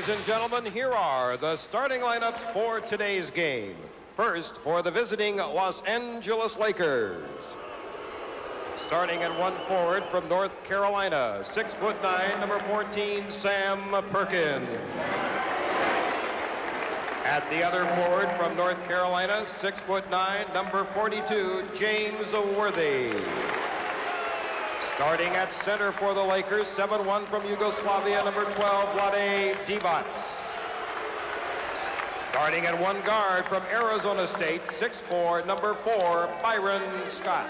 Ladies and gentlemen, here are the starting lineups for today's game. First, for the visiting Los Angeles Lakers. Starting at one forward from North Carolina, 6'9", number 14, Sam Perkins. At the other forward from North Carolina, 6'9", number 42, James Worthy. Starting at center for the Lakers, 7'1" from Yugoslavia, number 12, Vlade Divac. Starting at one guard from Arizona State, 6'4", number 4, Byron Scott.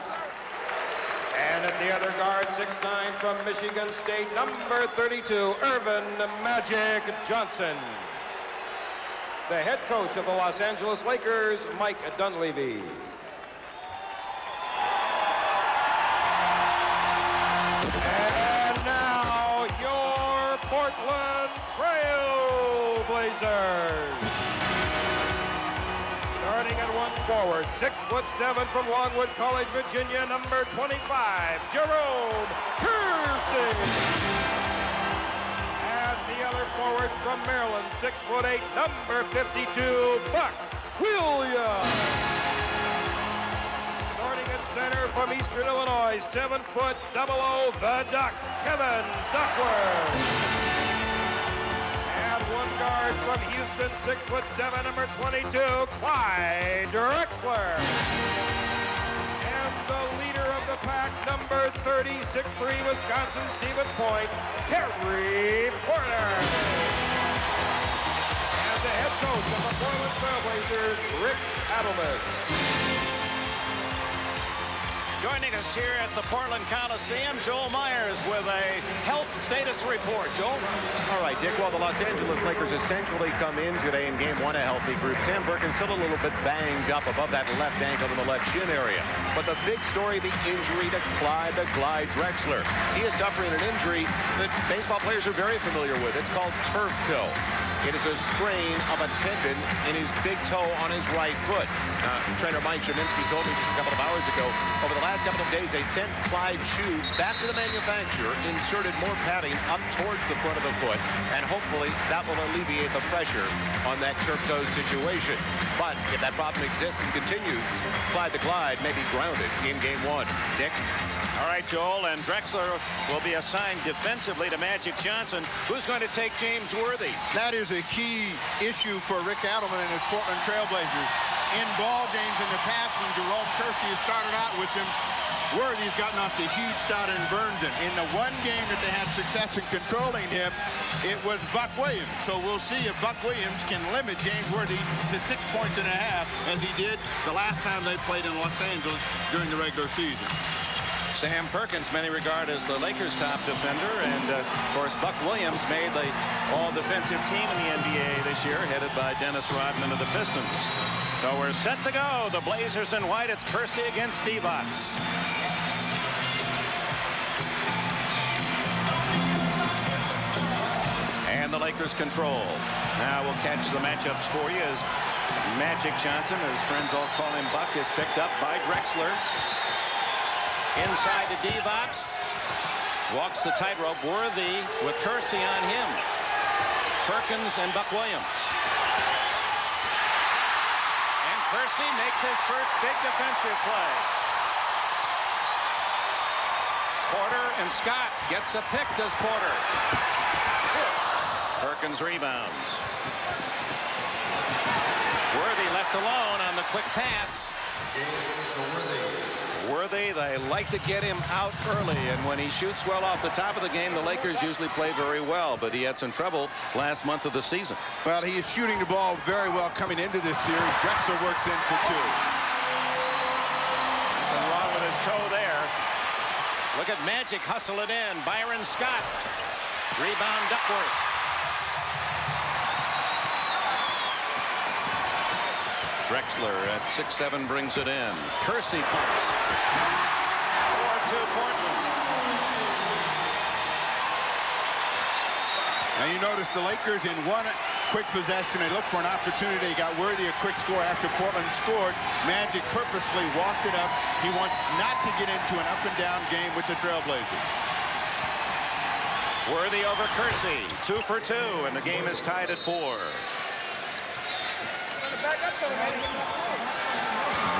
And at the other guard, 6'9", from Michigan State, number 32, Earvin Magic Johnson. The head coach of the Los Angeles Lakers, Mike Dunleavy. And now, your Portland Trail Blazers. Starting at one forward, 6'7" from Longwood College, Virginia, number 25, Jerome Kersey. And the other forward from Maryland, 6'8", number 52, Buck Williams. Starting at center from Eastern Illinois, 7'00", the Duck, Kevin Duckworth. And one guard from Houston, 6'7", number 22, Clyde Drexler. And the leader of the pack, number 30, 6'3", Wisconsin Stevens Point, Terry Porter. And the head coach of the Portland Trail Blazers, Rick Adelman. Joining us here at the Portland Coliseum, Joel Myers with a health status report. Joel? All right, Dick. Well, the Los Angeles Lakers essentially come in today in game one a healthy group. Sam Perkins still a little bit banged up above that left ankle in the left shin area. But the big story, the injury to Clyde Drexler. He is suffering an injury that baseball players are very familiar with. It's called turf toe. It is a strain of a tendon in his big toe on his right foot. Trainer Mike Sheminsky told me just a couple of hours ago, over the last couple of days, they sent Clyde's shoe back to the manufacturer, inserted more padding up towards the front of the foot, and hopefully that will alleviate the pressure on that turf toe situation. But if that problem exists and continues, Clyde the Glide may be grounded in game one. Dick? All right, Joel, and Drexler will be assigned defensively to Magic Johnson. Who's going to take James Worthy? That is a key issue for Rick Adelman and his Portland Trail Blazers. In ball games in the past, when Jerome Kersey has started out with them, Worthy's gotten off the huge start and burned him. In the one game that they had success in controlling him, it was Buck Williams. So we'll see if Buck Williams can limit James Worthy to 6.5 points, as he did the last time they played in Los Angeles during the regular season. Sam Perkins, many regard as the Lakers' top defender, and of course Buck Williams made the all-defensive team in the NBA this year, headed by Dennis Rodman of the Pistons. So we're set to go. The Blazers in white. It's Kersey against Divac. And the Lakers control. Now we'll catch the matchups for you as Magic Johnson, as friends all call him Buck, is picked up by Drexler. Inside to Divac. Walks the tightrope. Worthy with Kersey on him. Perkins and Buck Williams. And Kersey makes his first big defensive play. Porter and Scott gets a pick, does Porter. Perkins rebounds. Worthy left alone on the quick pass. Worthy, they like to get him out early, and when he shoots well off the top of the game, the Lakers usually play very well, but he had some trouble last month of the season. Well, he is shooting the ball very well coming into this series. Drexler works in for two. Nothing wrong with his toe there. Look at Magic hustle it in. Byron Scott. Rebound Duckworth. Drexler at 6'7" brings it in. Kersey pumps. 4-2 Portland. Now you notice the Lakers in one quick possession. They look for an opportunity. They got Worthy a quick score after Portland scored. Magic purposely walked it up. He wants not to get into an up and down game with the Trailblazers. Worthy over Kersey. 2 for 2, and the game is tied at 4.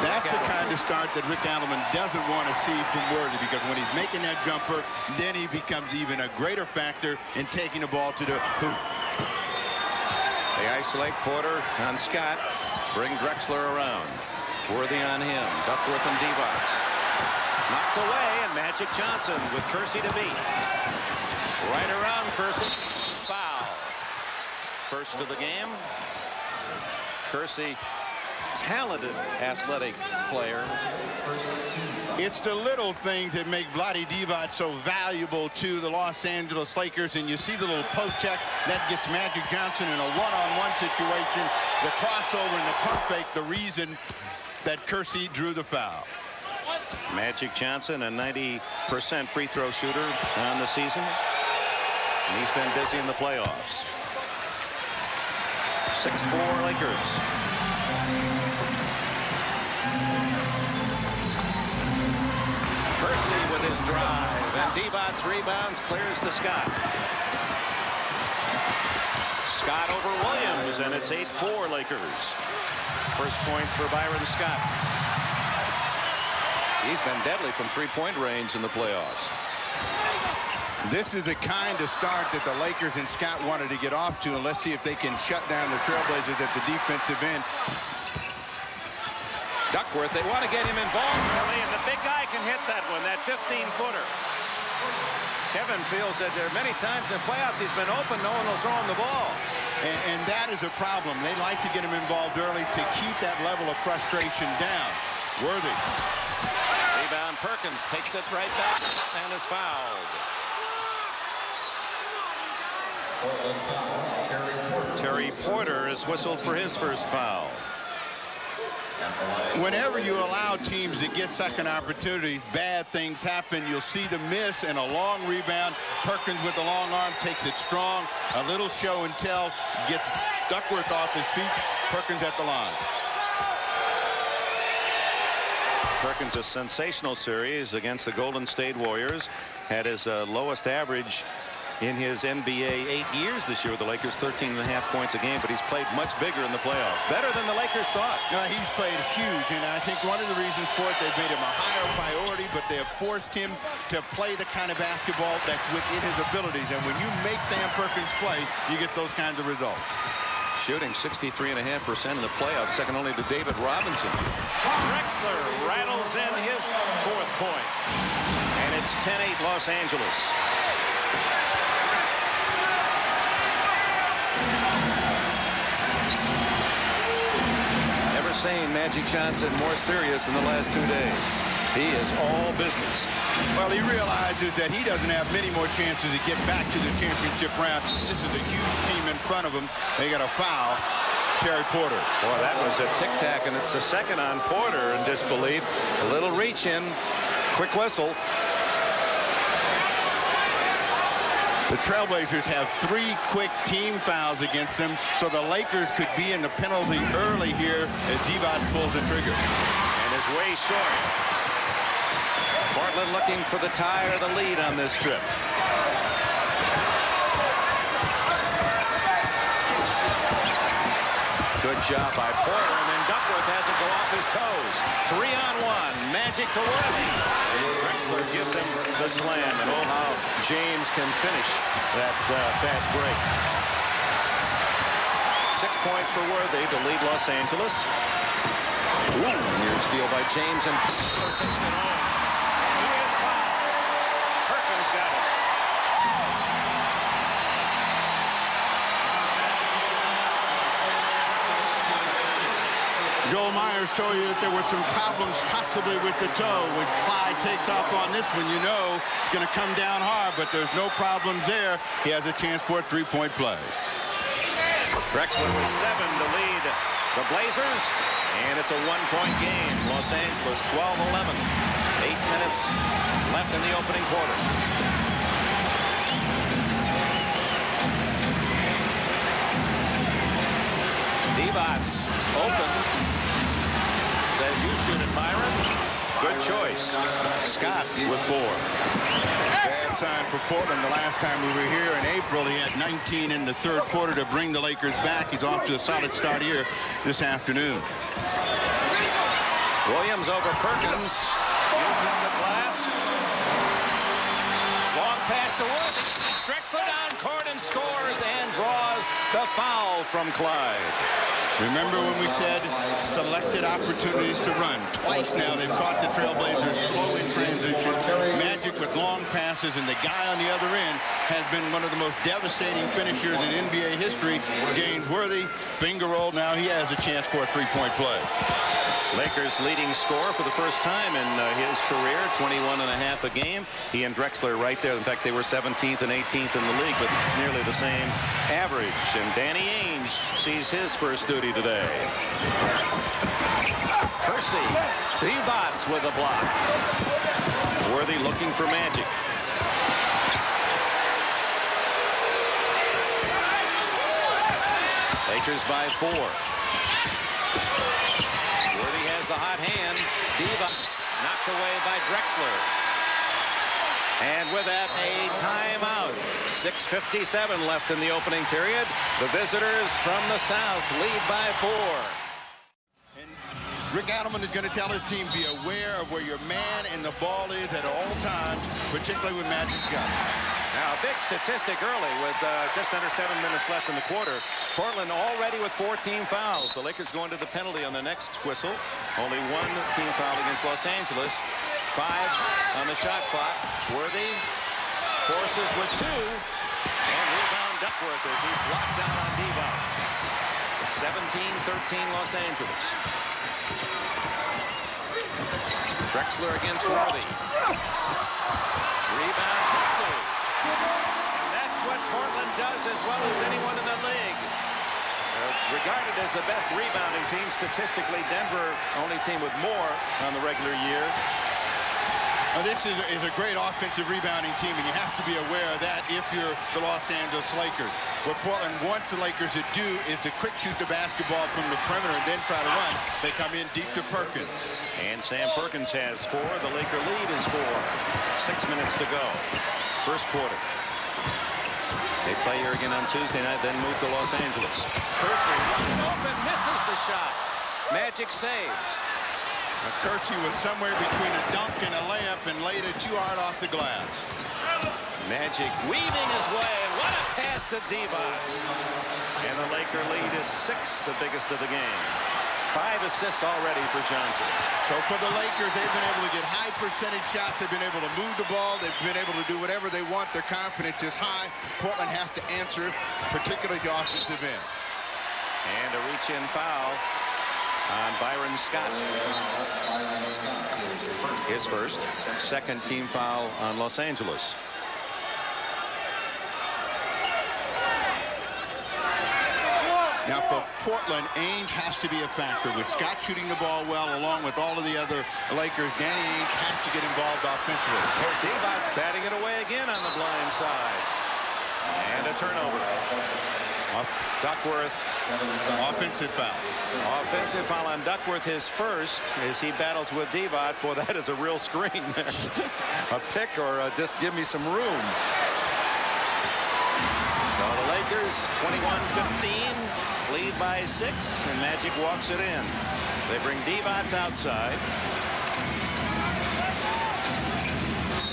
That's the kind of start that Rick Adelman doesn't want to see from Worthy, because when he's making that jumper, then he becomes even a greater factor in taking the ball to the hoop. They isolate Porter on Scott. Bring Drexler around. Worthy on him. Duckworth and Divac. Knocked away, and Magic Johnson with Kersey to beat. Right around Kersey. Foul. First of the game. Kersey, talented athletic player. It's the little things that make Vlade Divac so valuable to the Los Angeles Lakers, and you see the little poke check that gets Magic Johnson in a one-on-one situation, the crossover and the pump fake, the reason that Kersey drew the foul. Magic Johnson, a 90% free throw shooter on the season, and he's been busy in the playoffs. 6-4 Lakers. Kersey with his drive, and Divac rebounds, clears to Scott. Scott over Williams, and it's 8-4 Lakers. First points for Byron Scott. He's been deadly from three-point range in the playoffs. This is the kind of start that the Lakers and Scott wanted to get off to, and let's see if they can shut down the Trailblazers at the defensive end. Duckworth, they want to get him involved early, and the big guy can hit that one, that 15-footer. Kevin feels that there are many times in playoffs he's been open, no one will throw him the ball. And that is a problem. They like to get him involved early to keep that level of frustration down. Worthy. Rebound, Perkins takes it right back and is fouled. Terry Porter is whistled for his first foul. Whenever you allow teams to get second opportunities, bad things happen. You'll see the miss and a long rebound. Perkins with the long arm takes it strong. A little show and tell, gets Duckworth off his feet. Perkins at the line. Perkins, a sensational series against the Golden State Warriors. Had his lowest average in his NBA 8 years this year with the Lakers, 13.5 points a game, but he's played much bigger in the playoffs. Better than the Lakers thought. No, he's played huge, and I think one of the reasons for it, they've made him a higher priority, but they have forced him to play the kind of basketball that's within his abilities. And when you make Sam Perkins play, you get those kinds of results. Shooting 63.5% in the playoffs, second only to David Robinson. Drexler rattles in his fourth point. And it's 10-8 Los Angeles. Never seen Magic Johnson more serious in the last 2 days. He is all business. Well, he realizes that he doesn't have many more chances to get back to the championship round. This is a huge team in front of him. They got a foul. Terry Porter. Boy, that was a tic-tac, and it's the second on Porter in disbelief. A little reach in. Quick whistle. The Trailblazers have 3 quick team fouls against them, so the Lakers could be in the penalty early here as Divac pulls the trigger. And is way short. Portland looking for the tie or the lead on this trip. Good job by Porter, and then Duckworth has it go off his toes. 3-on-1, Magic to Worthy. Drexler gives him the slam, and oh how James can finish that fast break. 6 points for Worthy to lead Los Angeles. Ooh, near steal by James, and Drexler takes it home. And he is fouled. Perkins got it. Joel Myers told you that there were some problems possibly with the toe. When Clyde takes off on this one, you know it's going to come down hard, but there's no problems there. He has a chance for a three-point play. Drexler with 7 to lead the Blazers, and it's a one-point game. Los Angeles 12-11. 8 minutes left in the opening quarter. Divac open. Says you shoot it, Byron. Good choice. Scott with 4. Bad sign for Portland. The last time we were here in April, he had 19 in the third quarter to bring the Lakers back. He's off to a solid start here this afternoon. Williams over Perkins. Uses the glass. Long pass to Worthy. Drexler down court and scores and draws the foul from Clyde. Remember when we said selected opportunities to run? Twice now they've caught the Trailblazers slow in transition. Magic with long passes, and the guy on the other end has been one of the most devastating finishers in NBA history. James Worthy, finger roll. Now he has a chance for a three-point play. Lakers leading scorer for the first time in his career, 21.5 a game. He and Drexler right there. In fact, they were 17th and 18th in the league, but nearly the same average. And Danny Ainge sees his first duty today. Kersey, Divac with a block. Worthy looking for Magic. Lakers by 4. Worthy has the hot hand. Divac knocked away by Drexler. And with that, a timeout. 6:57 left in the opening period. The visitors from the south lead by 4. And Rick Adelman is going to tell his team, be aware of where your man and the ball is at all times, particularly when Magic's got it. Now, a big statistic early with just under 7 minutes left in the quarter. Portland already with 4 team fouls. The Lakers going to the penalty on the next whistle. Only 1 team foul against Los Angeles. 5 on the shot clock. Worthy forces with 2. And rebound Duckworth as he blocked down on Divac. 17-13 Los Angeles. Drexler against Worthy. Rebound Kersey. And that's what Portland does as well as anyone in the league. Regarded as the best rebounding team statistically, Denver only team with more on the regular year. Now, this is a great offensive rebounding team, and you have to be aware of that if you're the Los Angeles Lakers. What Portland wants the Lakers to do is to quick shoot the basketball from the perimeter and then try to run. They come in deep to Perkins. And Sam Perkins has 4. The Laker lead is 4. 6 minutes to go. First quarter. They play here again on Tuesday night, then move to Los Angeles. Kersey open, misses the shot. Magic saves. Now, Kersey was somewhere between a dunk and a layup and laid it too hard off the glass. Magic weaving his way, and what a pass to Divac. And the Laker lead is 6, the biggest of the game. 5 assists already for Johnson. So for the Lakers, they've been able to get high percentage shots. They've been able to move the ball. They've been able to do whatever they want. Their confidence is high. Portland has to answer, particularly the offensive end. And a reach-in foul on Byron Scott. His first. Second team foul on Los Angeles. Now for Portland, Ainge has to be a factor. With Scott shooting the ball well, along with all of the other Lakers, Danny Ainge has to get involved offensively. Divac batting it away again on the blind side. And a turnover. Duckworth. Offensive foul. Offensive foul on Duckworth, his first, as he battles with Divac. Boy, that is a real screen. A pick or just give me some room. So the Lakers, 21-15, lead by 6, and Magic walks it in. They bring Divac outside.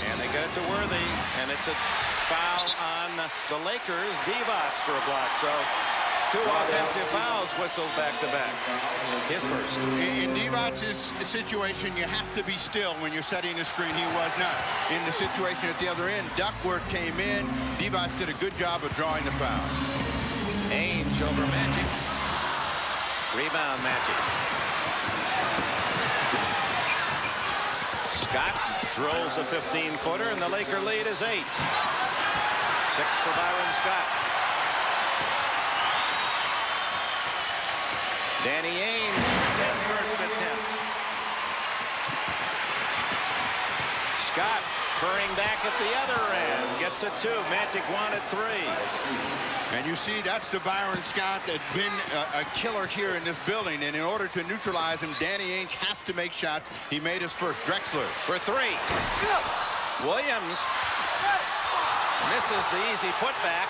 And they get it to Worthy, and it's a foul on the Lakers. Divac for a block. So 2 offensive fouls whistled back-to-back. His first. In Divac's situation, you have to be still when you're setting the screen. He was not. In the situation at the other end, Duckworth came in. Divac did a good job of drawing the foul. Ainge over Magic. Rebound Magic. Scott drills a 15-footer, and the Laker lead is 8. 6 for Byron Scott. Danny Ainge, his first attempt. Scott hurrying back at the other end. Gets it 2. Magic wanted 3. And you see, that's the Byron Scott that's been a killer here in this building. And in order to neutralize him, Danny Ainge has to make shots. He made his first. Drexler for 3. Williams Misses the easy putback.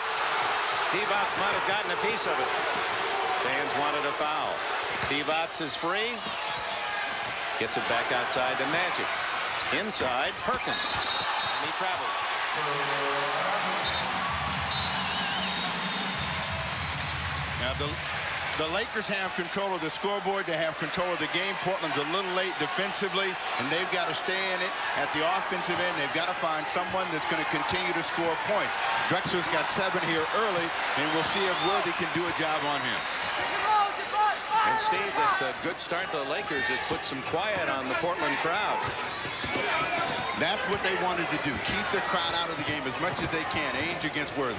Divac might have gotten a piece of it. Fans wanted a foul. Divac is free. Gets it back outside to Magic. Inside, Perkins. And he travels. Now the Lakers have control of the scoreboard. They have control of the game. Portland's a little late defensively, and they've got to stay in it at the offensive end. They've got to find someone that's going to continue to score points. Drexler's got 7 here early, and we'll see if Worthy can do a job on him. And Steve, this good start to the Lakers has put some quiet on the Portland crowd. That's what they wanted to do. Keep the crowd out of the game as much as they can. Ainge against Worthy.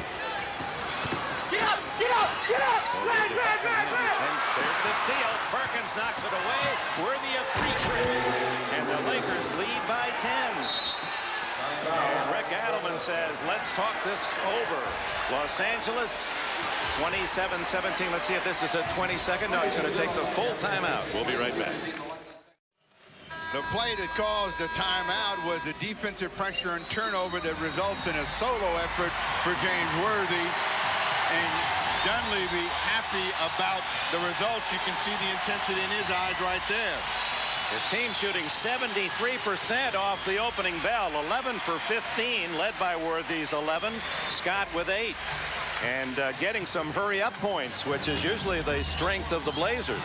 Get up! Get up! Get up! Red! And there's the steal. Perkins knocks it away. Worthy of free trip. And the Lakers lead by 10. And Rick Adelman says, let's talk this over. Los Angeles, 27-17. Let's see if this is a 20-second. No, he's going to take the full timeout. We'll be right back. The play that caused the timeout was the defensive pressure and turnover that results in a solo effort for James Worthy. And Dunleavy happy about the results. You can see the intensity in his eyes right there. His team shooting 73% off the opening bell. 11 for 15, led by Worthy's 11. Scott with 8. And getting some hurry-up points, which is usually the strength of the Blazers.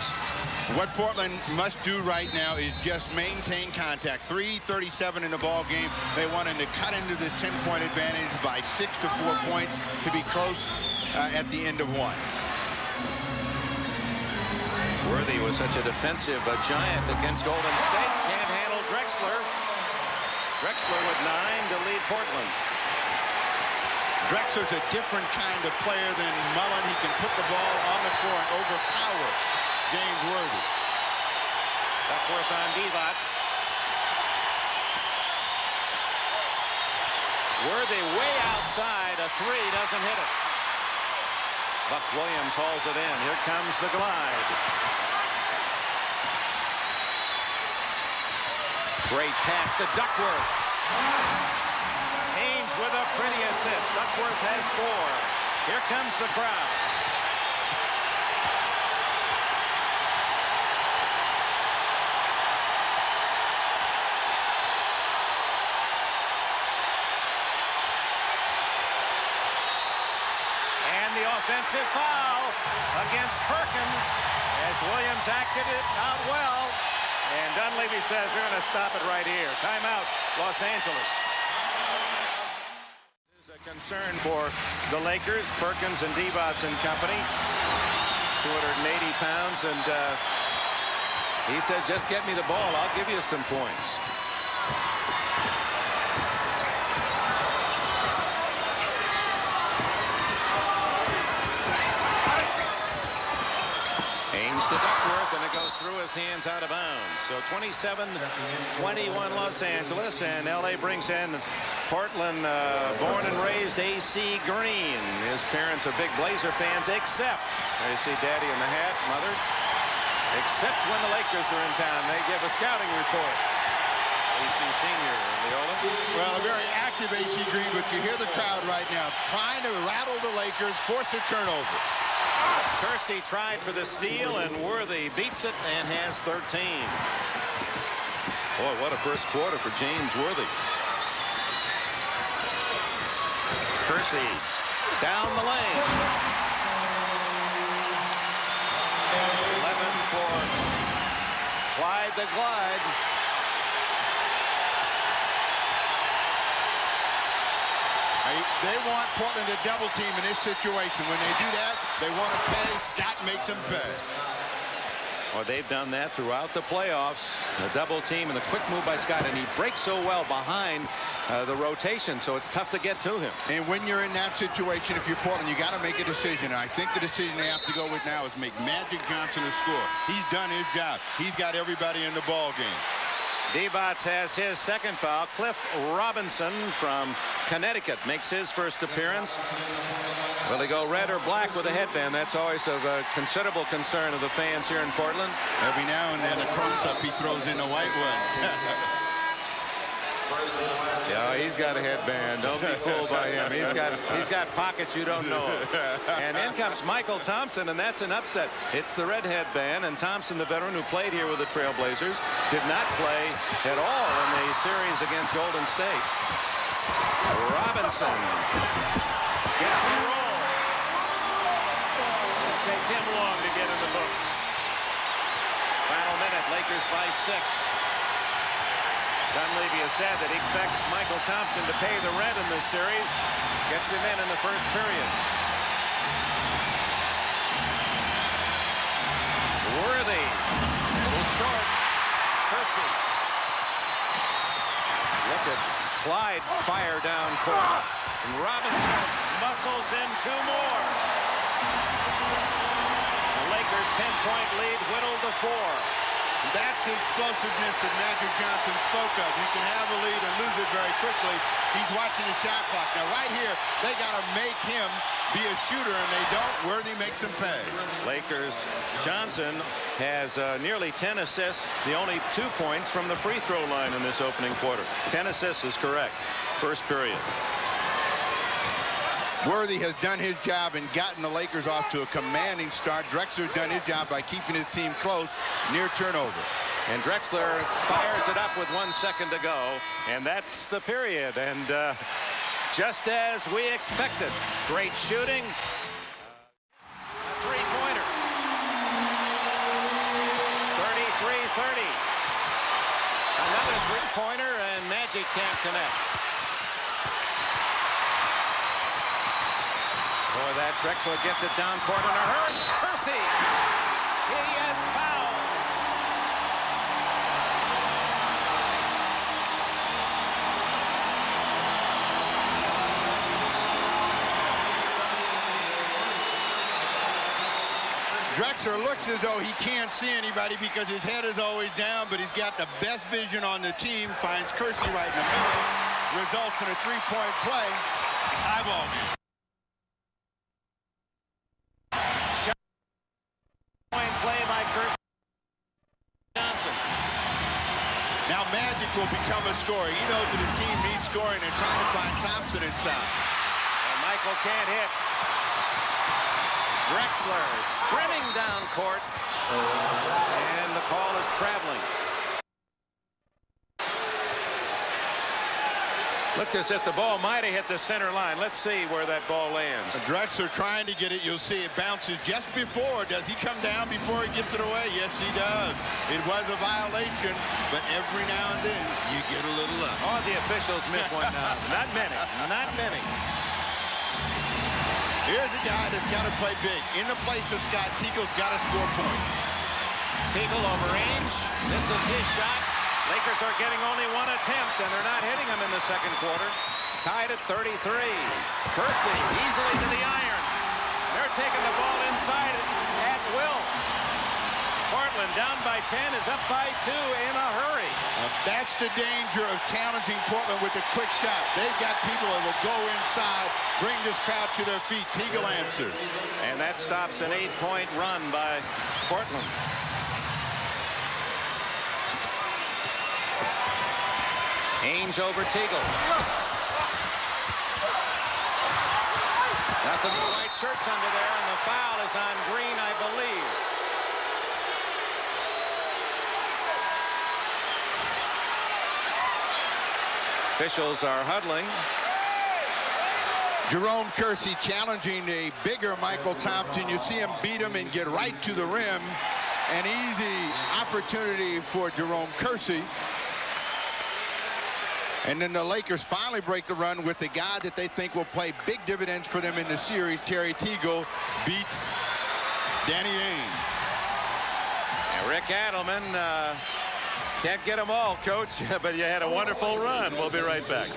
What Portland must do right now is just maintain contact. 3:37 in the ball game. They wanted to cut into this 10-point advantage by 6 to 4 points to be close at the end of 1. Worthy was such a defensive giant against Golden State. Can't handle Drexler. Drexler with 9 to lead Portland. Drexler's a different kind of player than Mullen. He can put the ball on the floor and overpower James Worthy. Duckworth on Divac. Worthy way outside. A 3 doesn't hit it. Buck Williams hauls it in. Here comes the glide. Great pass to Duckworth. Ainge with a pretty assist. Duckworth has 4. Here comes the crowd. And the offensive foul against Perkins as Williams acted it out well. And Dunleavy says we're going to stop it right here. Timeout, Los Angeles. There's a concern for the Lakers, Perkins and Divac and company. 280 pounds, and he said, just get me the ball. I'll give you some points. Ainge to Duckworth, and it goes through his hands out of bounds. So 27-21 Los Angeles, and LA brings in Portland, born and raised A.C. Green. His parents are big Blazer fans, except, there you see Daddy in the hat, Mother, except when the Lakers are in town. They give a scouting report. A.C. Senior in Leola. Well, a very active A.C. Green, but you hear the crowd right now trying to rattle the Lakers, force a turnover. Kersey tried for the steal, and Worthy beats it and has 13. Boy, what a first quarter for James Worthy. Kersey down the lane. 11 for Clyde the Glide. They want Portland to double team in this situation. When they do that, they want to pay. Scott makes them pay. Well, they've done that throughout the playoffs. A double team and the quick move by Scott, and he breaks so well behind the rotation, so it's tough to get to him. And when you're in that situation, if you're Portland, you got to make a decision. And I think the decision they have to go with now is make Magic Johnson a score. He's done his job. He's got everybody in the ball game. Divac has his second foul. Cliff Robinson from Connecticut makes his first appearance. Will he go red or black with a headband? That's always of considerable concern of the fans here in Portland. Every now and then a cross-up he throws in a white one. Yeah, he's got a headband. Don't be fooled by him. He's got pockets you don't know of. And in comes Michael Thompson, and that's an upset. It's the red headband, and Thompson, the veteran who played here with the Trailblazers, did not play at all in the series against Golden State. Robinson gets the roll. It'll take him long to get in the books. Final minute, Lakers by 6. Dunleavy has said that he expects Michael Thompson to pay the rent in this series. Gets him in the first period. Worthy. A little short. Percy. Look at Clyde fire down court. And Robinson muscles in 2 more. The Lakers' 10-point lead whittled to 4. That's the explosiveness that Magic Johnson spoke of. You can have a lead and lose it very quickly. He's watching the shot clock. Now, right here, they got to make him be a shooter, and they don't. Worthy makes him pay. Lakers, Johnson has nearly 10 assists, the only 2 points from the free throw line in this opening quarter. 10 assists is correct. First period. Worthy has done his job and gotten the Lakers off to a commanding start. Drexler's done his job by keeping his team close, near turnover. And Drexler fires it up with 1 second to go, and that's the period. And just as we expected, great shooting. A three-pointer. 33-30. Another three-pointer, and Magic can't connect. Boy, that Drexler gets it down court in a hurry. Percy! He is fouled. Drexler looks as though he can't see anybody because his head is always down, but he's got the best vision on the team. Finds Kersey right in the middle. Results in a 3-point play. Eyeball game. Play by Kersey Johnson. Now Magic will become a scorer. He knows that his team needs scoring and trying to find Thompson inside. And Michael can't hit. Drexler sprinting down court. And the call is traveling. Looked as if the ball might have hit the center line. Let's see where that ball lands. Drexler trying to get it. You'll see it bounces just before. Does he come down before he gets it away? Yes, he does. It was a violation, but every now and then you get a little luck. Oh, the officials miss one now. Not many. Not many. Here's a guy that's got to play big. In the place of Scott, Teagle's got to score points. Teagle over range. This is his shot. Lakers are getting only 1 attempt, and they're not hitting him in the second quarter. Tied at 33. Kersey easily to the iron. They're taking the ball inside at will. Portland down by 10 is up by 2 in a hurry. That's the danger of challenging Portland with a quick shot. They've got people that will go inside, bring this crowd to their feet. Teagle answers. And that stops an 8-point run by Portland. Ainge over Teagle. Nothing but white shirts under there, and the foul is on Green, I believe. Officials are huddling. Jerome Kersey challenging a bigger Michael Thompson. You see him beat him and get right to the rim. An easy opportunity for Jerome Kersey. And then the Lakers finally break the run with the guy that they think will play big dividends for them in the series. Terry Teagle beats Danny Ainge. And Rick Adelman can't get them all, Coach, but you had a wonderful run. We'll be right back.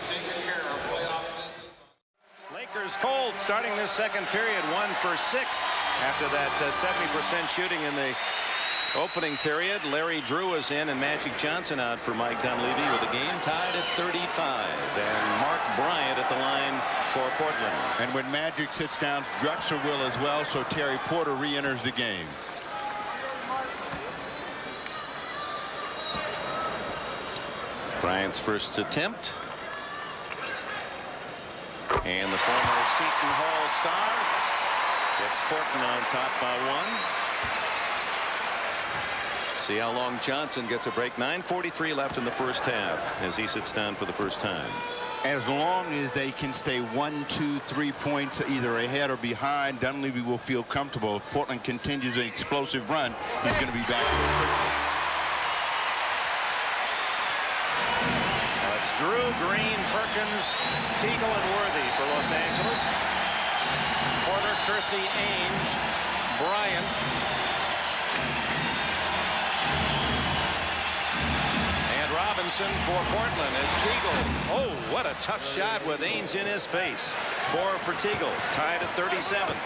Lakers cold starting this second period, 1 for 6 after that 70% shooting in the opening period. Larry Drew is in and Magic Johnson out for Mike Dunleavy with the game tied at 35. And Mark Bryant at the line for Portland. And when Magic sits down, Drexler will as well, so Terry Porter re-enters the game. Bryant's first attempt. And the former Seton Hall star gets Portland on top by 1. See how long Johnson gets a break. 9:43 left in the first half as he sits down for the first time. As long as they can stay 1, 2, 3 points either ahead or behind, Dunleavy will feel comfortable. If Portland continues an explosive run, he's going to be back. That's Drew, Green, Perkins, Teagle, and Worthy for Los Angeles. Porter, Kersey, Ainge, Bryant. And Robinson for Portland as Teagle. Oh, what a tough shot with Ainge in his face. 4 for Teagle, tied at 37.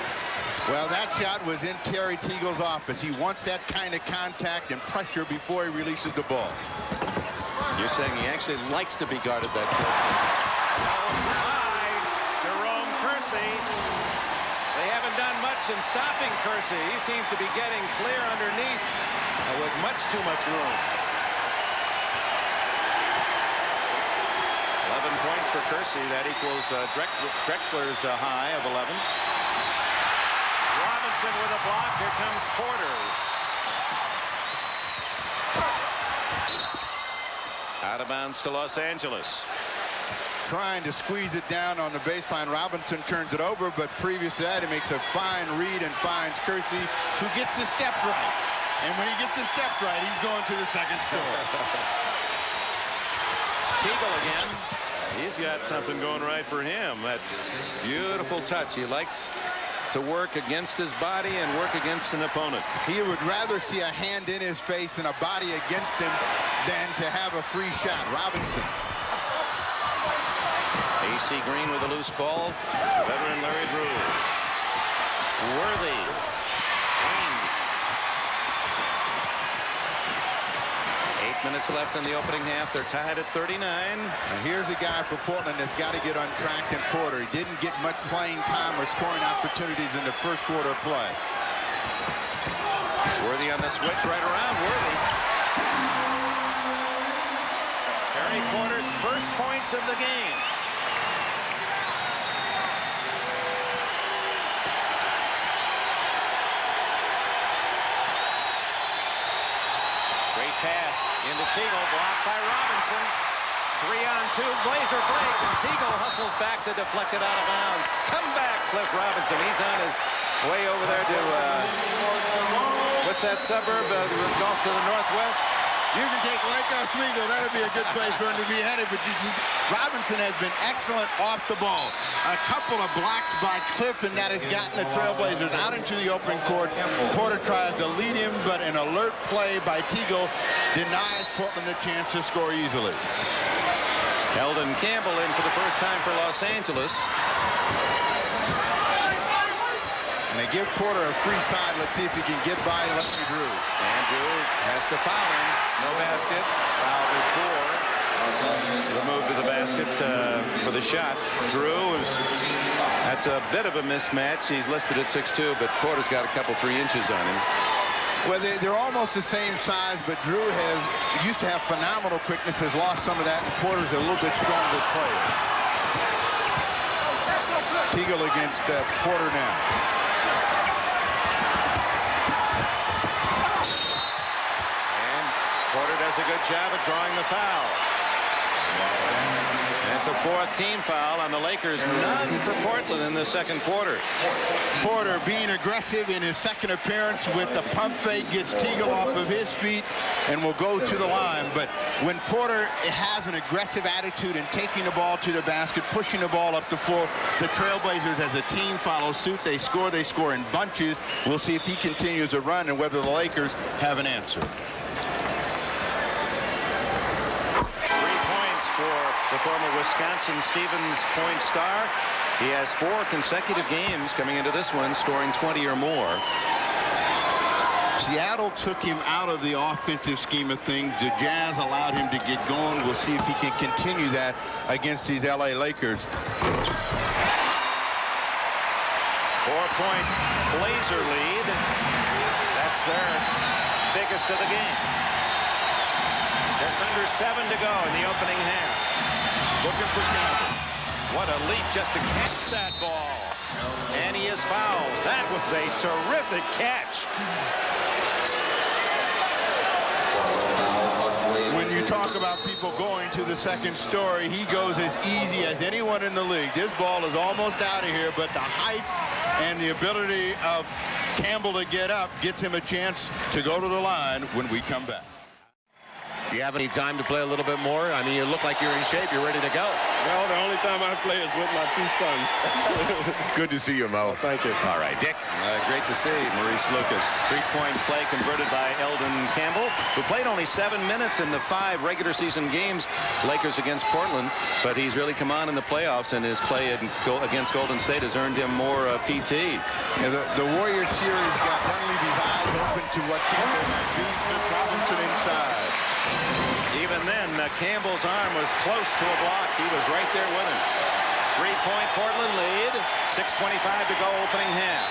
Well, that shot was in Terry Teagle's office. He wants that kind of contact and pressure before he releases the ball. You're saying he actually likes to be guarded that closely. High, Jerome Kersey. They haven't done much in stopping Kersey. He seems to be getting clear underneath with too much room. 11 points for Kersey. That equals Drexler's high of 11. Robinson with a block. Here comes Porter. Out of bounds to Los Angeles. Trying to squeeze it down on the baseline. Robinson turns it over, but previous to that, he makes a fine read and finds Kersey, who gets his steps right. And when he gets his steps right, he's going to the second store. Teagle again. He's got something going right for him. That beautiful touch. He likes to work against his body and work against an opponent. He would rather see a hand in his face and a body against him than to have a free shot. Robinson. AC Green with a loose ball. Veteran Larry Drew. Worthy. Ainge. 8 minutes left in the opening half. They're tied at 39. And here's a guy for Portland that's got to get on track in Porter. He didn't get much playing time or scoring opportunities in the first quarter of play. Worthy on the switch right around. Worthy. Terry Porter's first points of the game. Great pass into Teagle, blocked by Robinson. 3-on-2, Blazer break, and Teagle hustles back to deflect it out of bounds. Come back, Cliff Robinson. He's on his way over there to, what's that suburb off to the northwest? You can take Lake Oswego. That would be a good place for him to be headed. But Robinson has been excellent off the ball. A couple of blocks by Cliff, and that has gotten the Trailblazers out into the opening court. Porter tries to lead him, but an alert play by Teagle denies Portland the chance to score easily. Eldon Campbell in for the first time for Los Angeles. And they give Porter a free side. Let's see if he can get by Larry Drew. Andrew has to foul him. No basket. Foul before. The move to the basket for the shot. Drew that's a bit of a mismatch. He's listed at 6'2", but Porter's got a couple 3 inches on him. Well, they're almost the same size, but Drew used to have phenomenal quickness, has lost some of that, and Porter's a little bit stronger player. Teagle against Porter now. And Porter does a good job of drawing the foul. It's a 4th team foul on the Lakers. None for Portland in the second quarter. Porter being aggressive in his second appearance with the pump fake, gets Teagle off of his feet and will go to the line. But when Porter has an aggressive attitude in taking the ball to the basket, pushing the ball up the floor, the Trailblazers as a team follow suit. They score in bunches. We'll see if he continues a run and whether the Lakers have an answer. For the former Wisconsin Stevens point star. He has 4 consecutive games coming into this one, scoring 20 or more. Seattle took him out of the offensive scheme of things. The Jazz allowed him to get going. We'll see if he can continue that against these LA Lakers. 4-point Blazer lead. That's their biggest of the game. Just under 7 to go in the opening half. Looking for Campbell. What a leap just to catch that ball. And he is fouled. That was a terrific catch. When you talk about people going to the second story, he goes as easy as anyone in the league. This ball is almost out of here, but the height and the ability of Campbell to get up gets him a chance to go to the line when we come back. Do you have any time to play a little bit more? I mean, you look like you're in shape. You're ready to go. Well, the only time I play is with my 2 sons. Good to see you, Mo. Thank you. All right, Dick. Great to see Maurice Lucas. 3-point play converted by Eldon Campbell, who played only 7 minutes in the 5 regular season games, Lakers against Portland, but he's really come on in the playoffs, and his play against Golden State has earned him more PT. Yeah, the Warriors series got Dunleavy's eyes open to what Campbell might be. Smith Robinson inside. Even then, Campbell's arm was close to a block. He was right there with him. 3-point Portland lead. 6:25 to go opening half.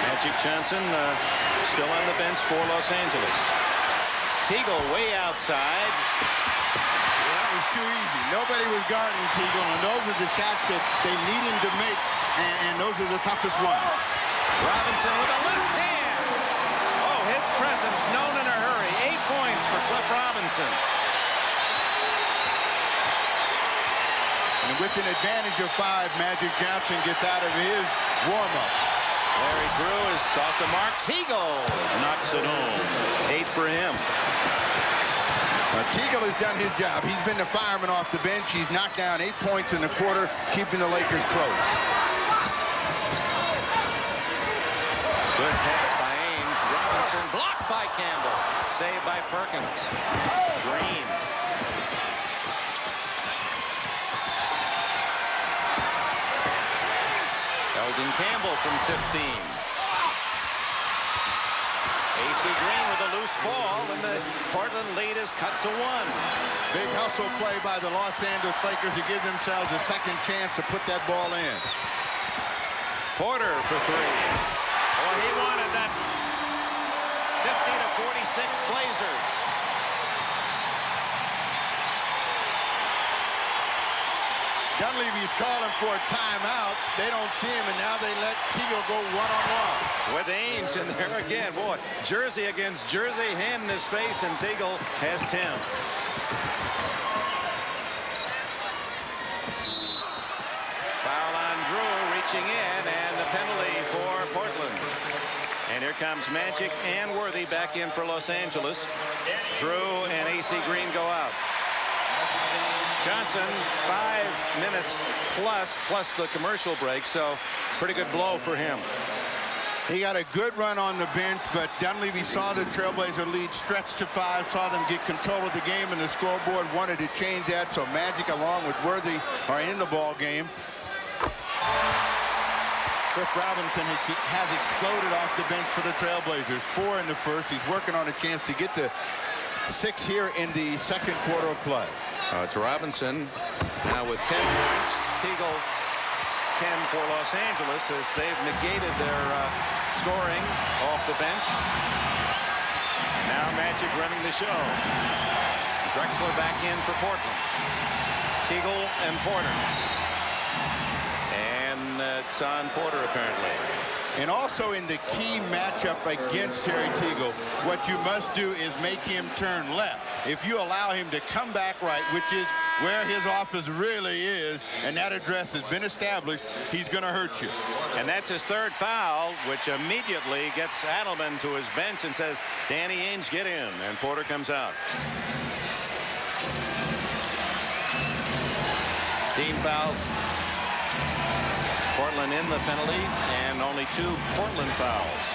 Magic Johnson still on the bench for Los Angeles. Teagle way outside. Yeah, that was too easy. Nobody was guarding Teagle, and those are the shots that they need him to make, and those are the toughest ones. Robinson with a left hand. Oh, his presence known in a hurry. 8 points for Cliff Robinson. And with an advantage of 5, Magic Johnson gets out of his warm-up. Larry Drew is off the mark. Teagle knocks it home. 8 for him. Teagle has done his job. He's been the fireman off the bench. He's knocked down 8 points in the quarter, keeping the Lakers close. Good pass by Ames. Robinson blocked by Campbell. Saved by Perkins. Green. Eldon Campbell from 15. AC Green with a loose ball, and the Portland lead is cut to 1. Big hustle play by the Los Angeles Lakers to give themselves a second chance to put that ball in. Porter for 3. Oh, he wanted that 50-46 Blazers. Dunleavy's calling for a timeout. They don't see him, and now they let Teagle go one-on-one. With Ainge in there again. Boy, jersey against jersey, hand in his face, and Teagle has 10. Foul on Drew, reaching in, and the penalty for Portland. And here comes Magic and Worthy back in for Los Angeles. Drew and AC Green go out. Johnson, 5 minutes plus the commercial break, so pretty good blow for him. He got a good run on the bench, but Dunleavy saw the Trailblazer lead stretch to 5, saw them get control of the game, and the scoreboard wanted to change that, so Magic along with Worthy are in the ball game. Cliff Robinson has exploded off the bench for the Trailblazers. 4 in the first. He's working on a chance to get to 6 here in the second quarter of play. It's Robinson now with 10 points. Teagle 10 for Los Angeles as they've negated their scoring off the bench. Now Magic running the show. Drexler back in for Portland. Teagle and Porter. And it's on Porter apparently. And also in the key matchup against Terry Teagle, what you must do is make him turn left. If you allow him to come back right, which is where his office really is, and that address has been established, he's going to hurt you. And that's his 3rd foul, which immediately gets Adelman to his bench and says, Danny Ainge, get in. And Porter comes out. Team fouls. Portland in the penalty, and only 2 Portland fouls.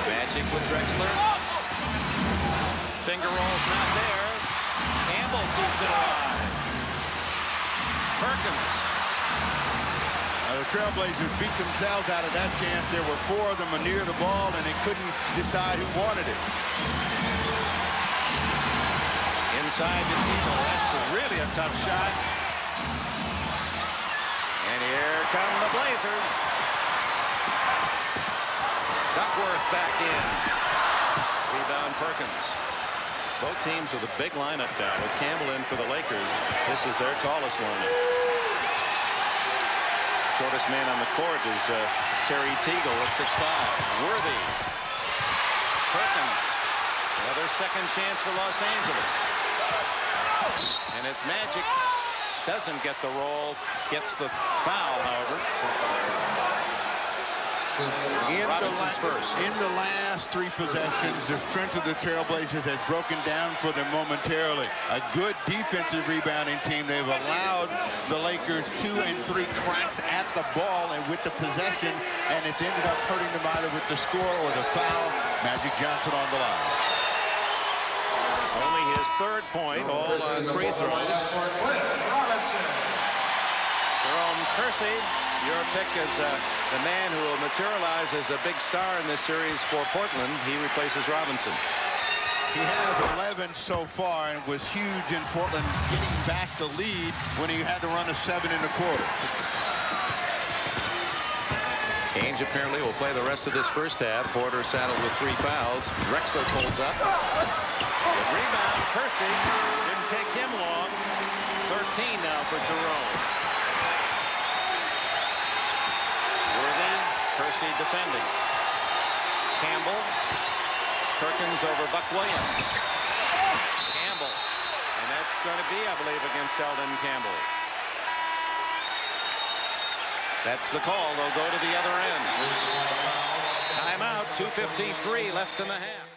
Magic with Drexler. Finger roll's not there. Campbell keeps it alive. Perkins. The Trailblazers beat themselves out of that chance. There were 4 of them near the ball, and they couldn't decide who wanted it. Inside to Teagle. That's really a tough shot. And here come the Blazers. Duckworth back in. Rebound Perkins. Both teams with a big lineup now with Campbell in for the Lakers. This is their tallest lineup. Shortest man on the court is Terry Teagle at 6'5". Worthy. Perkins. Another second chance for Los Angeles. And it's Magic. Doesn't get the roll. Gets the foul, however. Robinson's first. In the last 3 possessions, the strength of the Trailblazers has broken down for them momentarily. A good defensive rebounding team. They've allowed the Lakers 2 and 3 cracks at the ball and with the possession, and it's ended up hurting them either with the score or the foul. Magic Johnson on the line. Only his 3rd point, all on free throws. Jerome Kersey, your pick is the man who will materialize as a big star in this series for Portland. He replaces Robinson. He has 11 so far and was huge in Portland getting back the lead when he had to run a 7 in the quarter. Ainge apparently will play the rest of this first half. Porter saddled with 3 fouls. Drexler pulls up. Good rebound. Kersey. Didn't take him long. 13 now for Jerome. Kersey defending. Campbell. Perkins over Buck Williams. Campbell. And that's going to be, I believe, against Eldon Campbell. That's the call. They'll go to the other end. Timeout. 2:53 left in the half.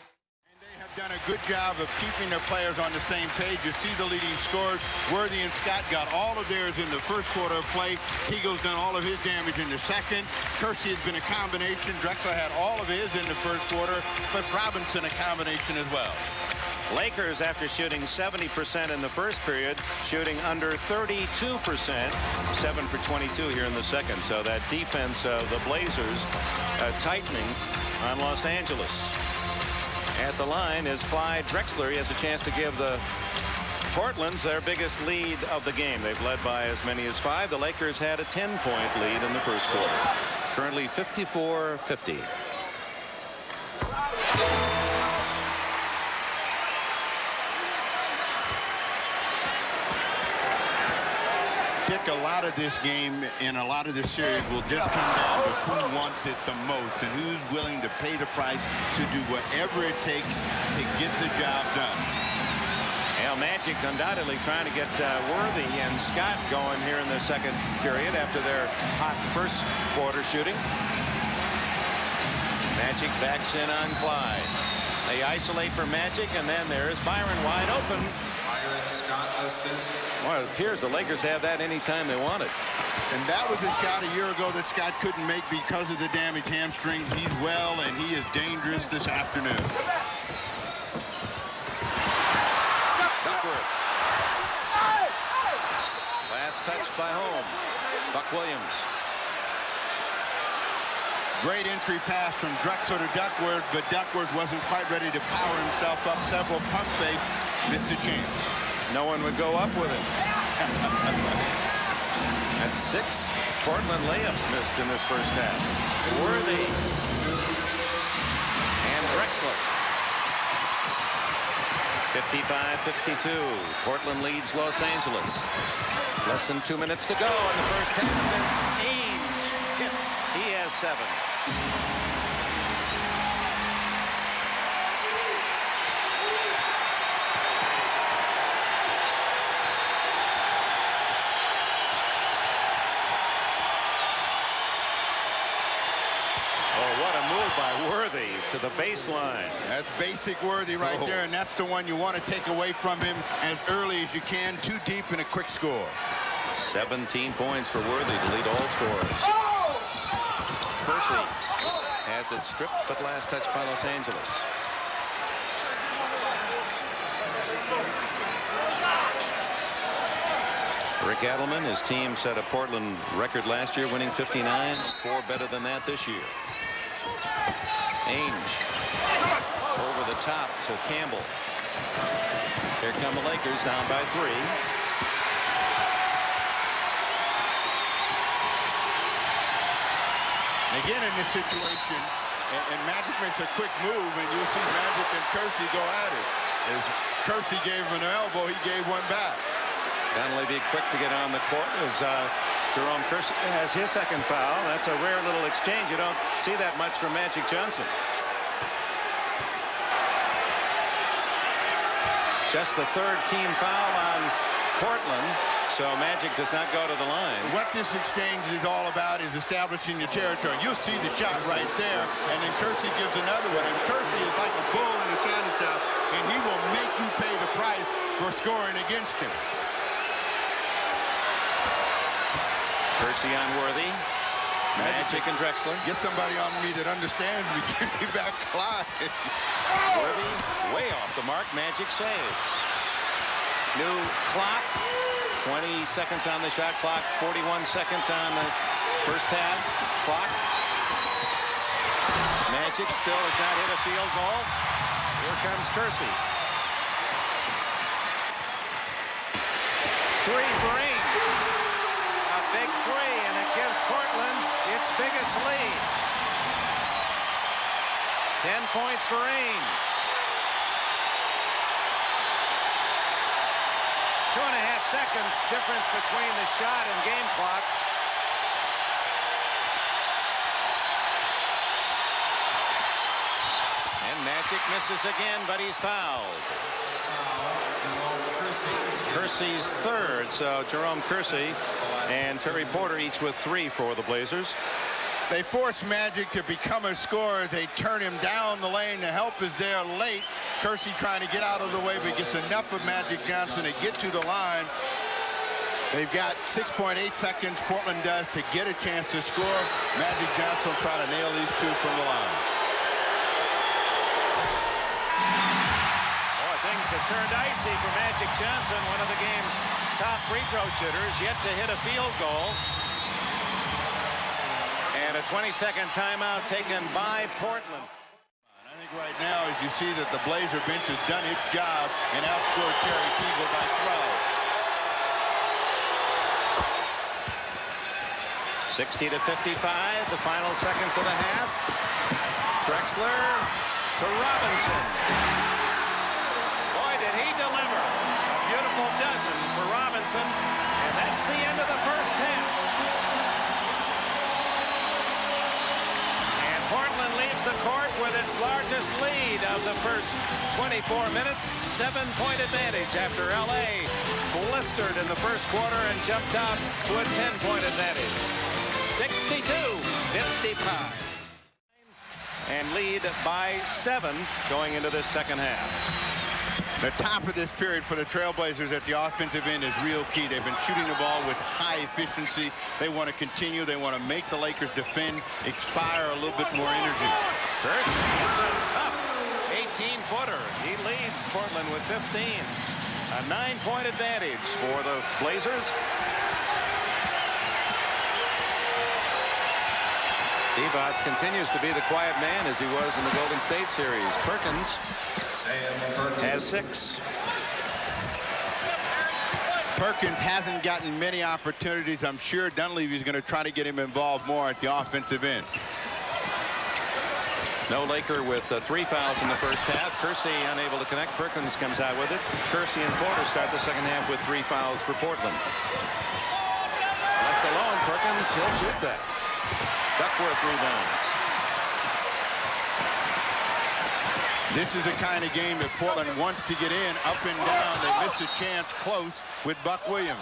Done a good job of keeping their players on the same page. You see the leading scorers. Worthy and Scott got all of theirs in the first quarter of play. Teagle's done all of his damage in the second. Kersey has been a combination. Drexler had all of his in the first quarter, but Robinson a combination as well. Lakers, after shooting 70% in the first period, shooting under 32%, 7 for 22 here in the second. So that defense of the Blazers tightening on Los Angeles. At the line is Clyde Drexler. He has a chance to give the Portland's their biggest lead of the game. They've led by as many as 5. The Lakers had a 10-point lead in the first quarter. Currently 54-50. Dick, a lot of this game and a lot of this series will just come down to who wants it the most and who's willing to pay the price to do whatever it takes to get the job done. Well, Magic undoubtedly trying to get Worthy and Scott going here in the second period after their hot first quarter shooting. Magic backs in on Clyde. They isolate for Magic, and then there's Byron wide open. Scott assist. Well, it appears the Lakers have that anytime they want it. And that was a shot a year ago that Scott couldn't make because of the damaged hamstrings. He's well, and he is dangerous this afternoon. Duckworth. Last touch by home. Buck Williams. Great entry pass from Drexler to Duckworth, but Duckworth wasn't quite ready to power himself up. Several pump fakes, missed a chance. No one would go up with it. That's 6 Portland layups missed in this first half. Worthy and Drexler. 55-52. Portland leads Los Angeles. Less than 2 minutes to go in the first half. Ainge hits. He has 7. By Worthy to the baseline. That's basic Worthy right there, and that's the one you want to take away from him as early as you can. Too deep and a quick score. 17 points for Worthy to lead all scorers. Kersey has it stripped, but last touch by Los Angeles. Rick Adelman, his team set a Portland record last year, winning 59. 4 better than that this year. Ainge over the top to Campbell. Here come the Lakers down by 3. Again, in this situation, And Magic makes a quick move, and you'll see Magic and Kersey go at it. As Kersey gave him an elbow, he gave one back. Dunleavy quick to get on the court as Jerome Kersey has his second foul. That's a rare little exchange. You don't see that much from Magic Johnson. Just the third team foul on Portland, so Magic does not go to the line. What this exchange is all about is establishing your territory. You'll see the shot right there, and then Kersey gives another one. And Kersey is like a bull in a china shop, and he will make you pay the price for scoring against him. Kersey on Worthy. Magic and Drexler. Get somebody on me that understands me. Give me back Clyde. Worthy way off the mark. Magic saves. New clock. 20 seconds on the shot clock. 41 seconds on the first half clock. Magic still has not hit a field goal. Here comes Kersey. Three for Ainge. A big three, and it gives Portland its biggest lead. 10 points for Ainge. 2.5 seconds difference between the shot and game clocks. And Magic misses again, but he's fouled. Kersey's third, so Jerome Kersey and Terry Porter each with 3 for the Blazers. They force Magic to become a scorer as they turn him down the lane. The help is there late. Kersey trying to get out of the way, but gets enough of Magic Johnson to get to the line. They've got 6.8 seconds, Portland does, to get a chance to score. Magic Johnson will try to nail these two from the line. Boy, things have turned icy for Magic Johnson, one of the game's top free throw shooters, yet to hit a field goal. And a 20-second timeout taken by Portland. I think right now, as you see that the Blazer bench has done its job and outscored Terry Teagle by 12. 60 to 55, the final seconds of the half. Drexler to Robinson. Boy, did he deliver. A beautiful dozen for Robinson. And that's the end of the first half. And Portland leaves the court with its largest lead of the first 24 minutes. 7-point advantage after L.A. blistered in the first quarter and jumped out to a 10-point advantage. 62-55. And lead by 7 going into this second half. The top of this period for the Trailblazers at the offensive end is real key. They've been shooting the ball with high efficiency. They want to continue. They want to make the Lakers defend, expire a little bit more energy. Kersey hits a tough 18-footer. He leads Portland with 15. A 9-point advantage for the Blazers. Divac continues to be the quiet man as he was in the Golden State series. Perkins has 6. Perkins hasn't gotten many opportunities. I'm sure Dunleavy's going to try to get him involved more at the offensive end. No Laker with 3 fouls in the first half. Kersey unable to connect. Perkins comes out with it. Kersey and Porter start the second half with 3 fouls for Portland. Left alone, Perkins, he'll shoot that. Duckworth rebounds. This is the kind of game that Portland wants to get in, up and down. They missed a chance close with Buck Williams.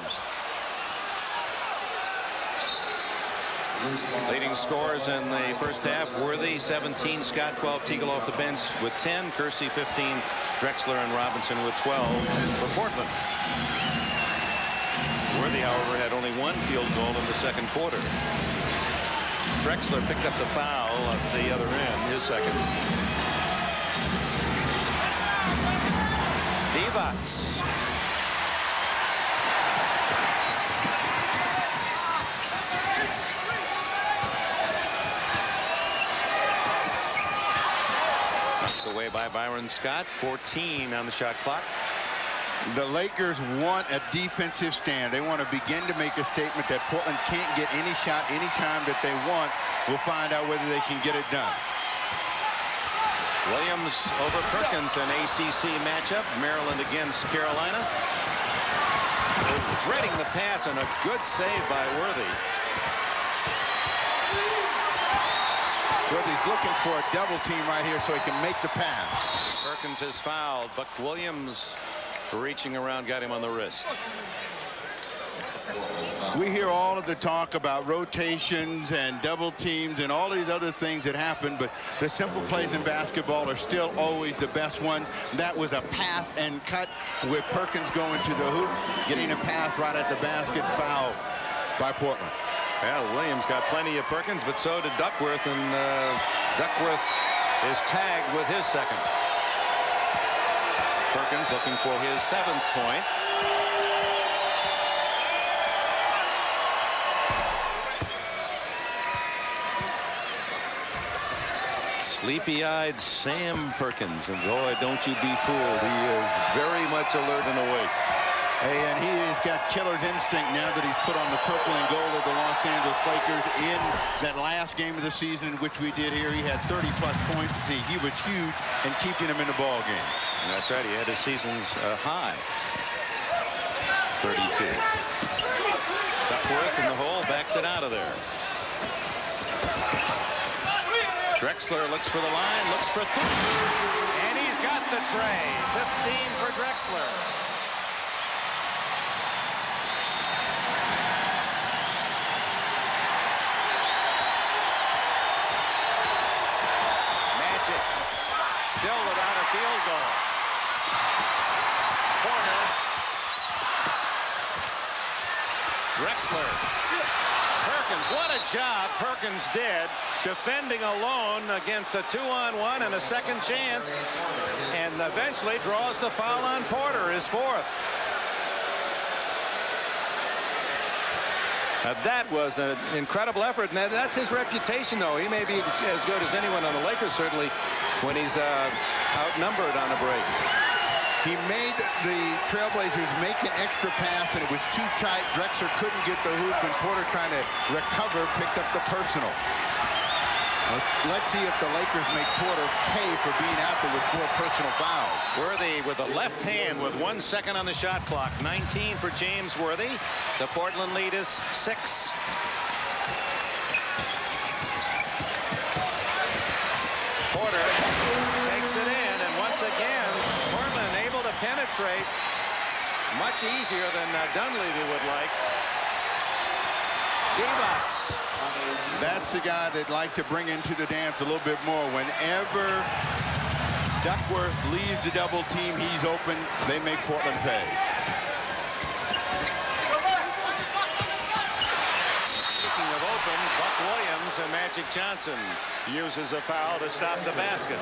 Leading scorers in the first half, Worthy 17, Scott 12, Teagle off the bench with 10, Kersey 15, Drexler and Robinson with 12 for Portland. Worthy, however, had only 1 field goal in the second quarter. Drexler picked up the foul at the other end, his second. Divac. Knocked away by Byron Scott. 14 on the shot clock. The Lakers want a defensive stand. They want to begin to make a statement that Portland can't get any shot anytime that they want. We'll find out whether they can get it done. Williams over Perkins, an ACC matchup. Maryland against Carolina. Threading the pass, and a good save by Worthy. Worthy's looking for a double team right here so he can make the pass. Perkins is fouled. Buck Williams reaching around, got him on the wrist. We hear all of the talk about rotations and double teams and all these other things that happen, but the simple plays in basketball are still always the best ones. That was a pass and cut with Perkins going to the hoop, getting a pass right at the basket, foul by Portland. Well, Williams got plenty of Perkins, but so did Duckworth, and Duckworth is tagged with his second. Perkins looking for his 7th point. Sleepy-eyed Sam Perkins, and boy, don't you be fooled. He is very much alert and awake. Hey, and he has got killer's instinct now that he's put on the purple and gold of the Los Angeles Lakers in that last game of the season, which we did here. He had 30-plus points. He was huge in keeping him in the ball game. And that's right. He had his season's high. 32. Duckworth in the hole, backs it out of there. Drexler looks for the line, looks for 3. And he's got the tray. 15 for Drexler. Magic still without a field goal. Porter. Drexler. Perkins, what a job Perkins did defending alone against a 2-on-1 and a second chance, and eventually draws the foul on Porter, his 4th. That was an incredible effort, and that's his reputation, though. He may be as good as anyone on the Lakers, certainly, when he's outnumbered on a break. He made the Trailblazers make an extra pass, and it was too tight. Drexler couldn't get the hoop, and Porter, trying to recover, picked up the personal. Let's see if the Lakers make Porter pay for being out there with 4 personal fouls. Worthy with the left hand with 1 second on the shot clock. 19 for James Worthy. The Portland lead is 6. Porter takes it in, and once again, Portland able to penetrate much easier than Dunleavy would like. Divac. That's the guy they'd like to bring into the dance a little bit more. Whenever Duckworth leaves the double team, he's open. They make Portland pay. Speaking of open, Buck Williams and Magic Johnson uses a foul to stop the basket.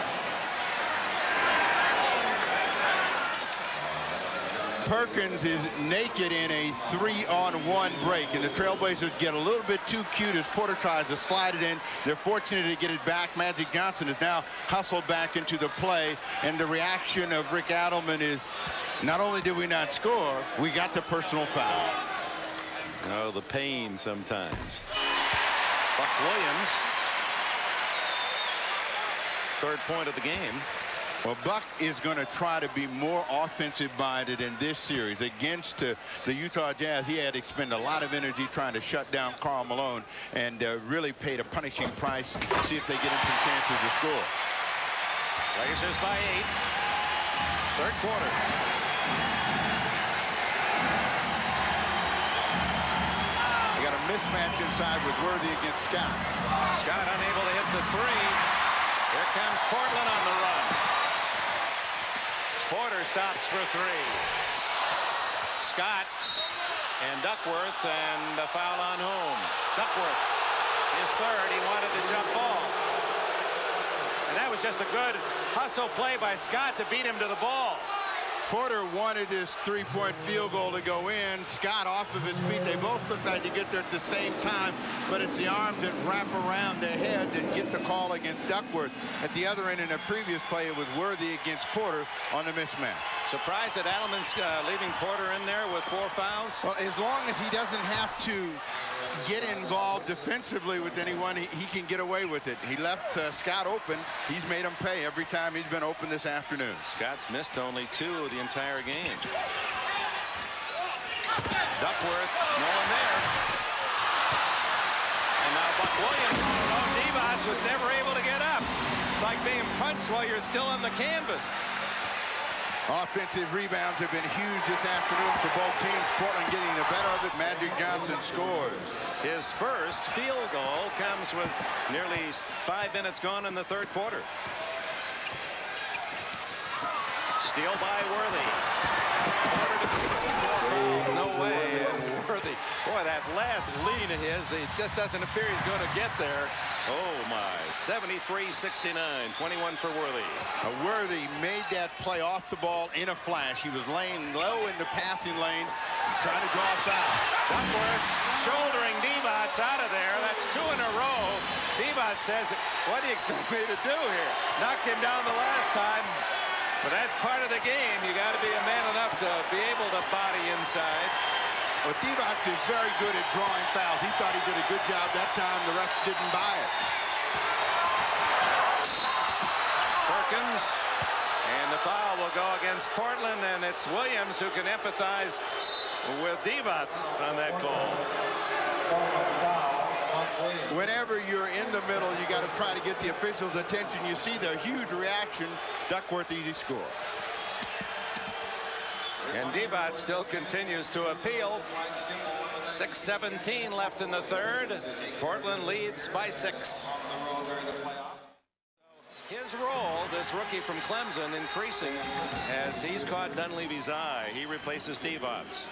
Perkins is naked in a 3-on-1 break, and the Trailblazers get a little bit too cute as Porter tries to slide it in. They're fortunate to get it back. Magic Johnson is now hustled back into the play, and the reaction of Rick Adelman is, not only did we not score, we got the personal foul. Oh, the pain sometimes. Buck Williams, 3rd point of the game. Well, Buck is going to try to be more offensive-minded in this series. Against the Utah Jazz, he had to expend a lot of energy trying to shut down Karl Malone, and really paid a punishing price. See if they get him some chances to score. Blazers by 8. 3rd quarter. They got a mismatch inside with Worthy against Scott. Scott unable to hit the 3. Here comes Portland on the run. Porter stops for 3. Scott and Duckworth, and the foul on whom? Duckworth, his 3rd. He wanted the jump ball. And that was just a good hustle play by Scott to beat him to the ball. Porter wanted his 3-point field goal to go in. Scott off of his feet. They both look like to get there at the same time, but it's the arms that wrap around the head that get the call against Duckworth. At the other end, in a previous play, it was Worthy against Porter on the mismatch. Surprised that Adelman's leaving Porter in there with 4 fouls? Well, as long as he doesn't have to get involved defensively with anyone, he can get away with it. He left Scott open. He's made him pay every time he's been open this afternoon. Scott's missed only 2 the entire game. Duckworth, no one there. And now Buck Williams. Oh, Divac was never able to get up. It's like being punched while you're still on the canvas. Offensive rebounds have been huge this afternoon for both teams. Portland getting the better of it. Magic Johnson scores. His first field goal comes with nearly 5 minutes gone in the third quarter. Steal by Worthy. No way. And Worthy, boy, that last lead of his, it just doesn't appear he's going to get there. Oh my, 73-69, 21 for Worthy. Worthy made that play off the ball in a flash. He was laying low in the passing lane, trying to draw a foul. Duckworth shouldering Divac out of there. That's 2 in a row. Divac says, what do you expect me to do here? Knocked him down the last time. But that's part of the game. You got to be a man enough to be able to body inside. Well, Divac is very good at drawing fouls. He thought he did a good job that time. The refs didn't buy it. Perkins, and the foul will go against Portland, and it's Williams who can empathize with Divac on that call. Whenever you're in the middle, you got to try to get the officials' attention. You see the huge reaction. Duckworth, easy score. And Divac still continues to appeal. 6:17 left in the third. Portland leads by 6. His role, this rookie from Clemson, increasing as he's caught Dunleavy's eye. He replaces Divac.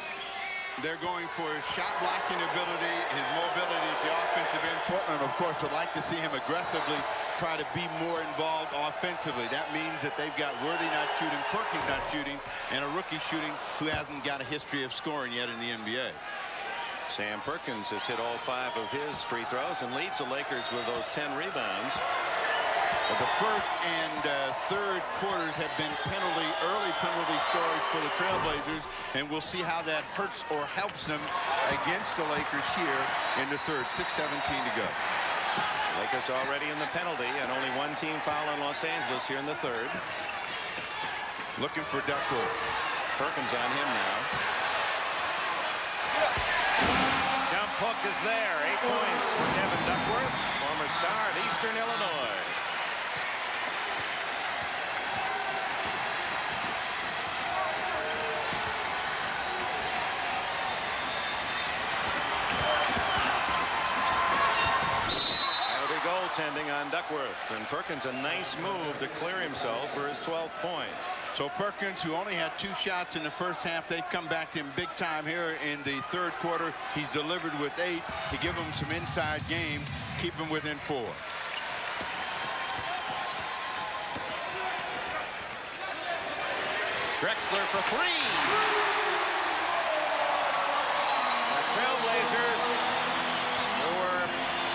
They're going for his shot blocking ability, his mobility at the offensive end. Portland, of course, would like to see him aggressively try to be more involved offensively. That means that they've got Worthy not shooting, Perkins not shooting, and a rookie shooting who hasn't got a history of scoring yet in the NBA. Sam Perkins has hit all 5 of his free throws and leads the Lakers with those 10 rebounds. But the first and third quarters have been early penalty stories for the Trailblazers, and we'll see how that hurts or helps them against the Lakers here in the third. 6:17 to go. Lakers already in the penalty, and only 1 team foul in Los Angeles here in the third. Looking for Duckworth. Perkins on him now. Jump hook is there. 8 points for Kevin Duckworth, former star at Eastern Illinois. Goaltending on Duckworth, and Perkins a nice move to clear himself for his 12th point. So Perkins, who only had 2 shots in the first half, they've come back to him big time here in the third quarter. He's delivered with 8 to give him some inside game, keep him within 4. Drexler for 3. The Trailblazers, who were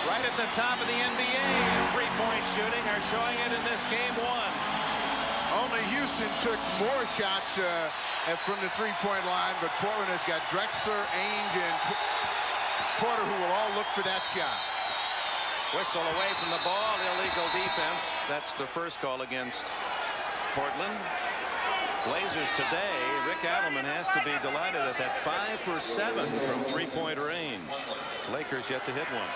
right at the top of the NBA in 3-point shooting, are showing it in this game 1. Only Houston took more shots from the 3-point line, but Portland has got Drexler, Ainge, and Porter, who will all look for that shot. Whistle away from the ball, illegal defense. That's the first call against Portland. Blazers today, Rick Adelman has to be delighted at that 5 for 7 from 3-point range. Lakers yet to hit one.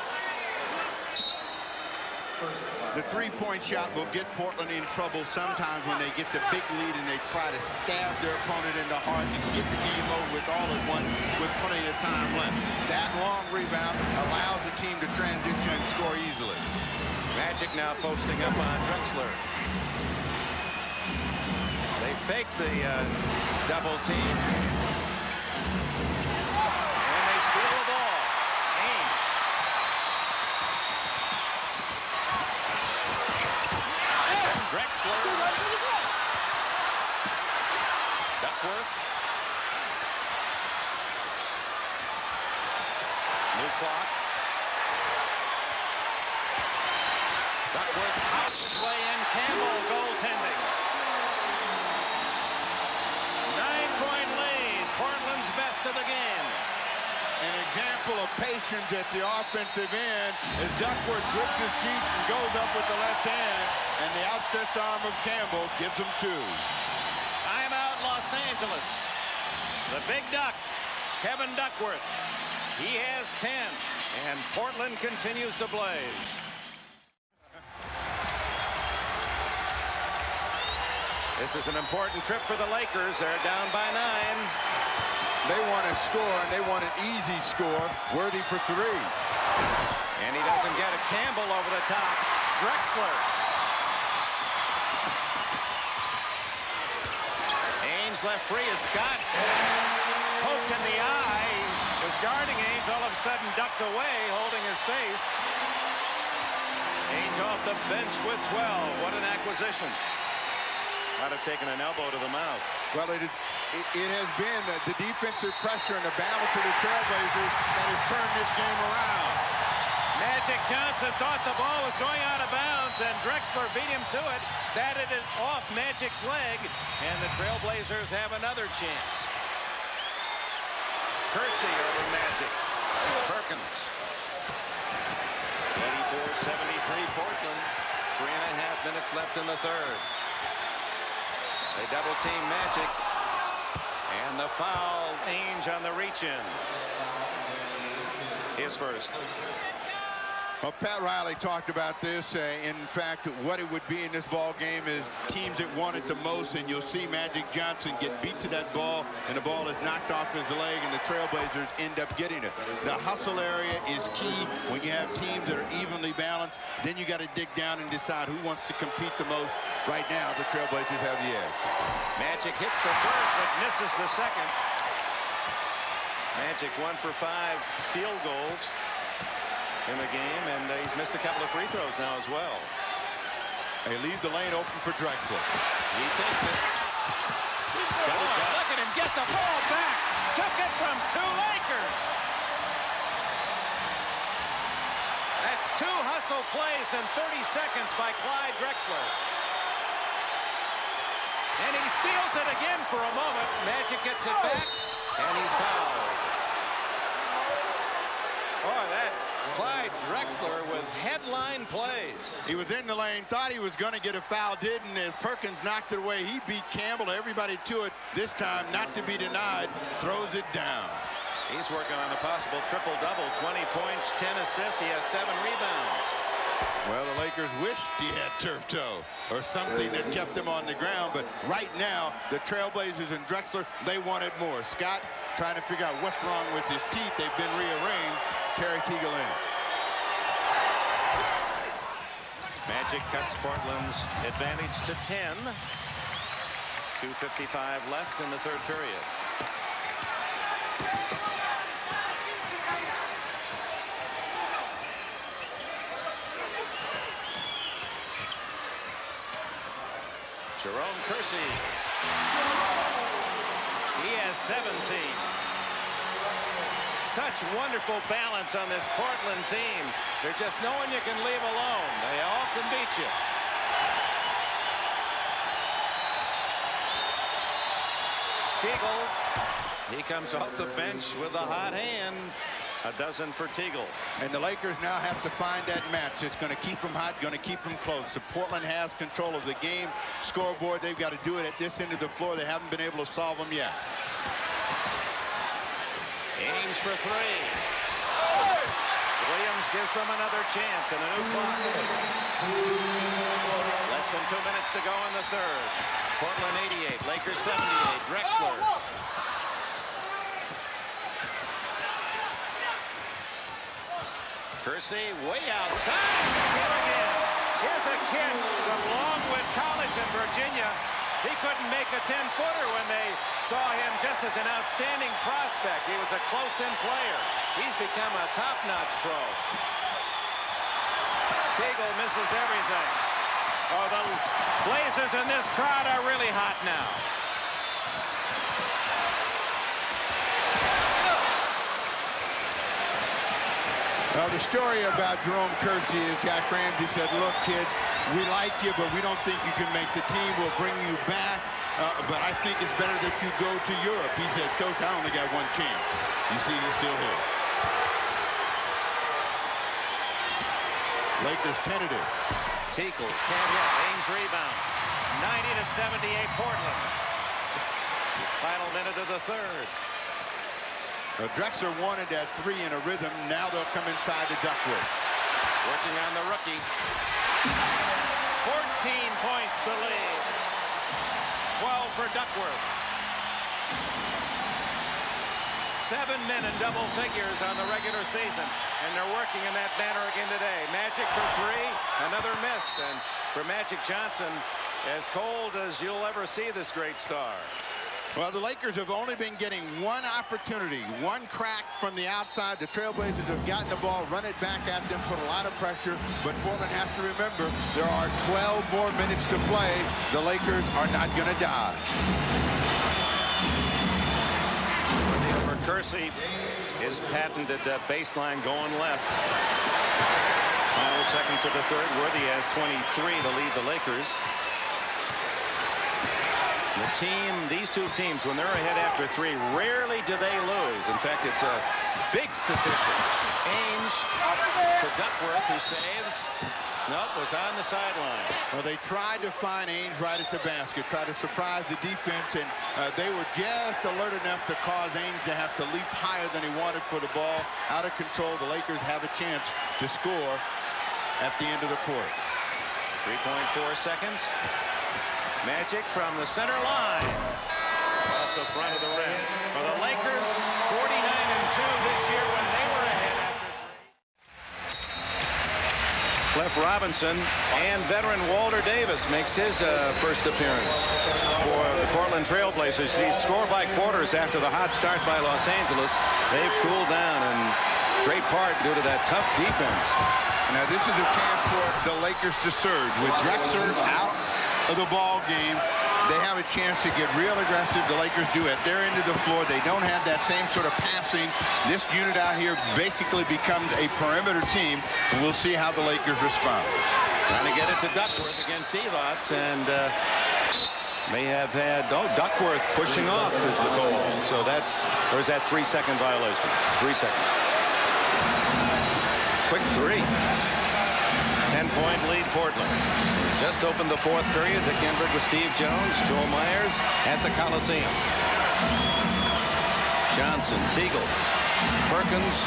The 3-point shot will get Portland in trouble sometimes when they get the big lead and they try to stab their opponent in the heart and get the game over with all at once with plenty of time left. That long rebound allows the team to transition and score easily. Magic now posting up on Drexler. They fake the double team. And they steal the ball. Ainge. Drexler. Duckworth. New clock. Duckworth pops his way in. Campbell goaltending. 9-point lead. Portland's best of the game. An example of patience at the offensive end as Duckworth grits his teeth and goes up with the left hand, and the outstretched arm of Campbell gives him 2. Timeout, Los Angeles. The big duck, Kevin Duckworth. He has 10, and Portland continues to blaze. This is an important trip for the Lakers. They're down by 9. They want to score, and they want an easy score, worthy for 3. And he doesn't get it. Campbell over the top. Drexler. Ainge left free as Scott poked in the eye. Was guarding Ainge, all of a sudden ducked away, holding his face. Ainge off the bench with 12. What an acquisition. Might have taken an elbow to the mouth. Well, it has been the defensive pressure and the balance of the Trailblazers that has turned this game around. Magic Johnson thought the ball was going out of bounds, and Drexler beat him to it, batted it off Magic's leg, and the Trailblazers have another chance. Kersey over Magic. Perkins. 84-73 Portland. 3.5 minutes left in the third. They double team Magic. And the foul, Ainge on the reach-in. His first. Well, Pat Riley talked about this. In fact, what it would be in this ball game is teams that want it the most, and you'll see Magic Johnson get beat to that ball, and the ball is knocked off his leg, and the Trailblazers end up getting it. The hustle area is key when you have teams that are evenly balanced. Then you got to dig down and decide who wants to compete the most. Right now, the Trailblazers have the edge. Magic hits the first, but misses the second. Magic 1 for 5 field goals in the game, and he's missed a couple of free throws now as well. They leave the lane open for Drexler. He takes it. Look at him get the ball back. Took it from 2 Lakers. That's 2 hustle plays in 30 seconds by Clyde Drexler. And he steals it again for a moment. Magic gets it back, and he's fouled. Boy, that Clyde Drexler with headline plays. He was in the lane, thought he was going to get a foul, didn't. As Perkins knocked it away, he beat Campbell, everybody to it. This time, not to be denied, throws it down. He's working on a possible triple-double, 20 points, 10 assists. He has 7 rebounds. Well, the Lakers wished he had turf toe or something that kept him on the ground, but right now, the Trailblazers and Drexler, they wanted more. Scott trying to figure out what's wrong with his teeth. They've been rearranged. Terry Teagle in. Magic cuts Portland's advantage to 10. 2:55 left in the third period. Jerome Kersey. He has 17. Such wonderful balance on this Portland team. There's just no one you can leave alone. They all can beat you. Teagle. He comes off the bench with a hot hand. A dozen for Teagle. And the Lakers now have to find that match. It's going to keep them hot, going to keep them close. So Portland has control of the game. Scoreboard, they've got to do it at this end of the floor. They haven't been able to solve them yet. Ainge for 3. Williams gives them another chance and a new clock. Less than 2 minutes to go in the third. Portland 88, Lakers 78. Drexler. Kersey way outside. Hit again. Here's a kid from Longwood College in Virginia. He couldn't make a 10-footer when they saw him just as an outstanding prospect. He was a close-in player. He's become a top-notch pro. Teagle misses everything. Oh, the Blazers in this crowd are really hot now. Well, the story about Jerome Kersey is Jack Ramsey said, look, kid, we like you, but we don't think you can make the team. We'll bring you back, but I think it's better that you go to Europe. He said, Coach, I only got one chance. You see, he's still here. Lakers tentative. Teagle can't hit. Ames rebound. 90-78 Portland. Final minute of the third. Drexler wanted that three in a rhythm. Now they'll come inside to Duckworth. Working on the rookie. 14 points the lead. 12 for Duckworth. 7 men in double figures on the regular season, and they're working in that manner again today. Magic for three, another miss, and for Magic Johnson, as cold as you'll ever see this great star. Well, the Lakers have only been getting one opportunity, one crack from the outside. The Trailblazers have gotten the ball, run it back at them, put a lot of pressure, but Portland has to remember there are 12 more minutes to play. The Lakers are not going to die. Kersey, his patented baseline going left. Final seconds of the third. Worthy has 23 to lead the Lakers. These two teams, when they're ahead after three, rarely do they lose. In fact, it's a big statistic. Ainge to Duckworth, who saves. Nope, was on the sideline. Well, they tried to find Ainge right at the basket, tried to surprise the defense, and they were just alert enough to cause Ainge to have to leap higher than he wanted for the ball. Out of control, the Lakers have a chance to score at the end of the quarter. 3.4 seconds. Magic from the center line. Off the front of the rim. For the Lakers, 49-2 this year when they were ahead after three. Cliff Robinson and veteran Walter Davis makes his first appearance for the Portland Trailblazers. These score by quarters after the hot start by Los Angeles. They've cooled down in great part due to that tough defense. Now this is a chance for the Lakers to surge. With Drexler out of the ball game, they have a chance to get real aggressive. The Lakers do at their end of the floor. They don't have that same sort of passing. This unit out here basically becomes a perimeter team. We'll see how the Lakers respond. Trying to get it to Duckworth against Divac, and may have had Duckworth pushing off is the goal. So that's, or is that 3-second violation? 3 seconds. Quick three. 10-point lead Portland. Just opened the fourth period. Dick Enberg with Steve Jones, Joel Myers at the Coliseum. Johnson, Teagle, Perkins.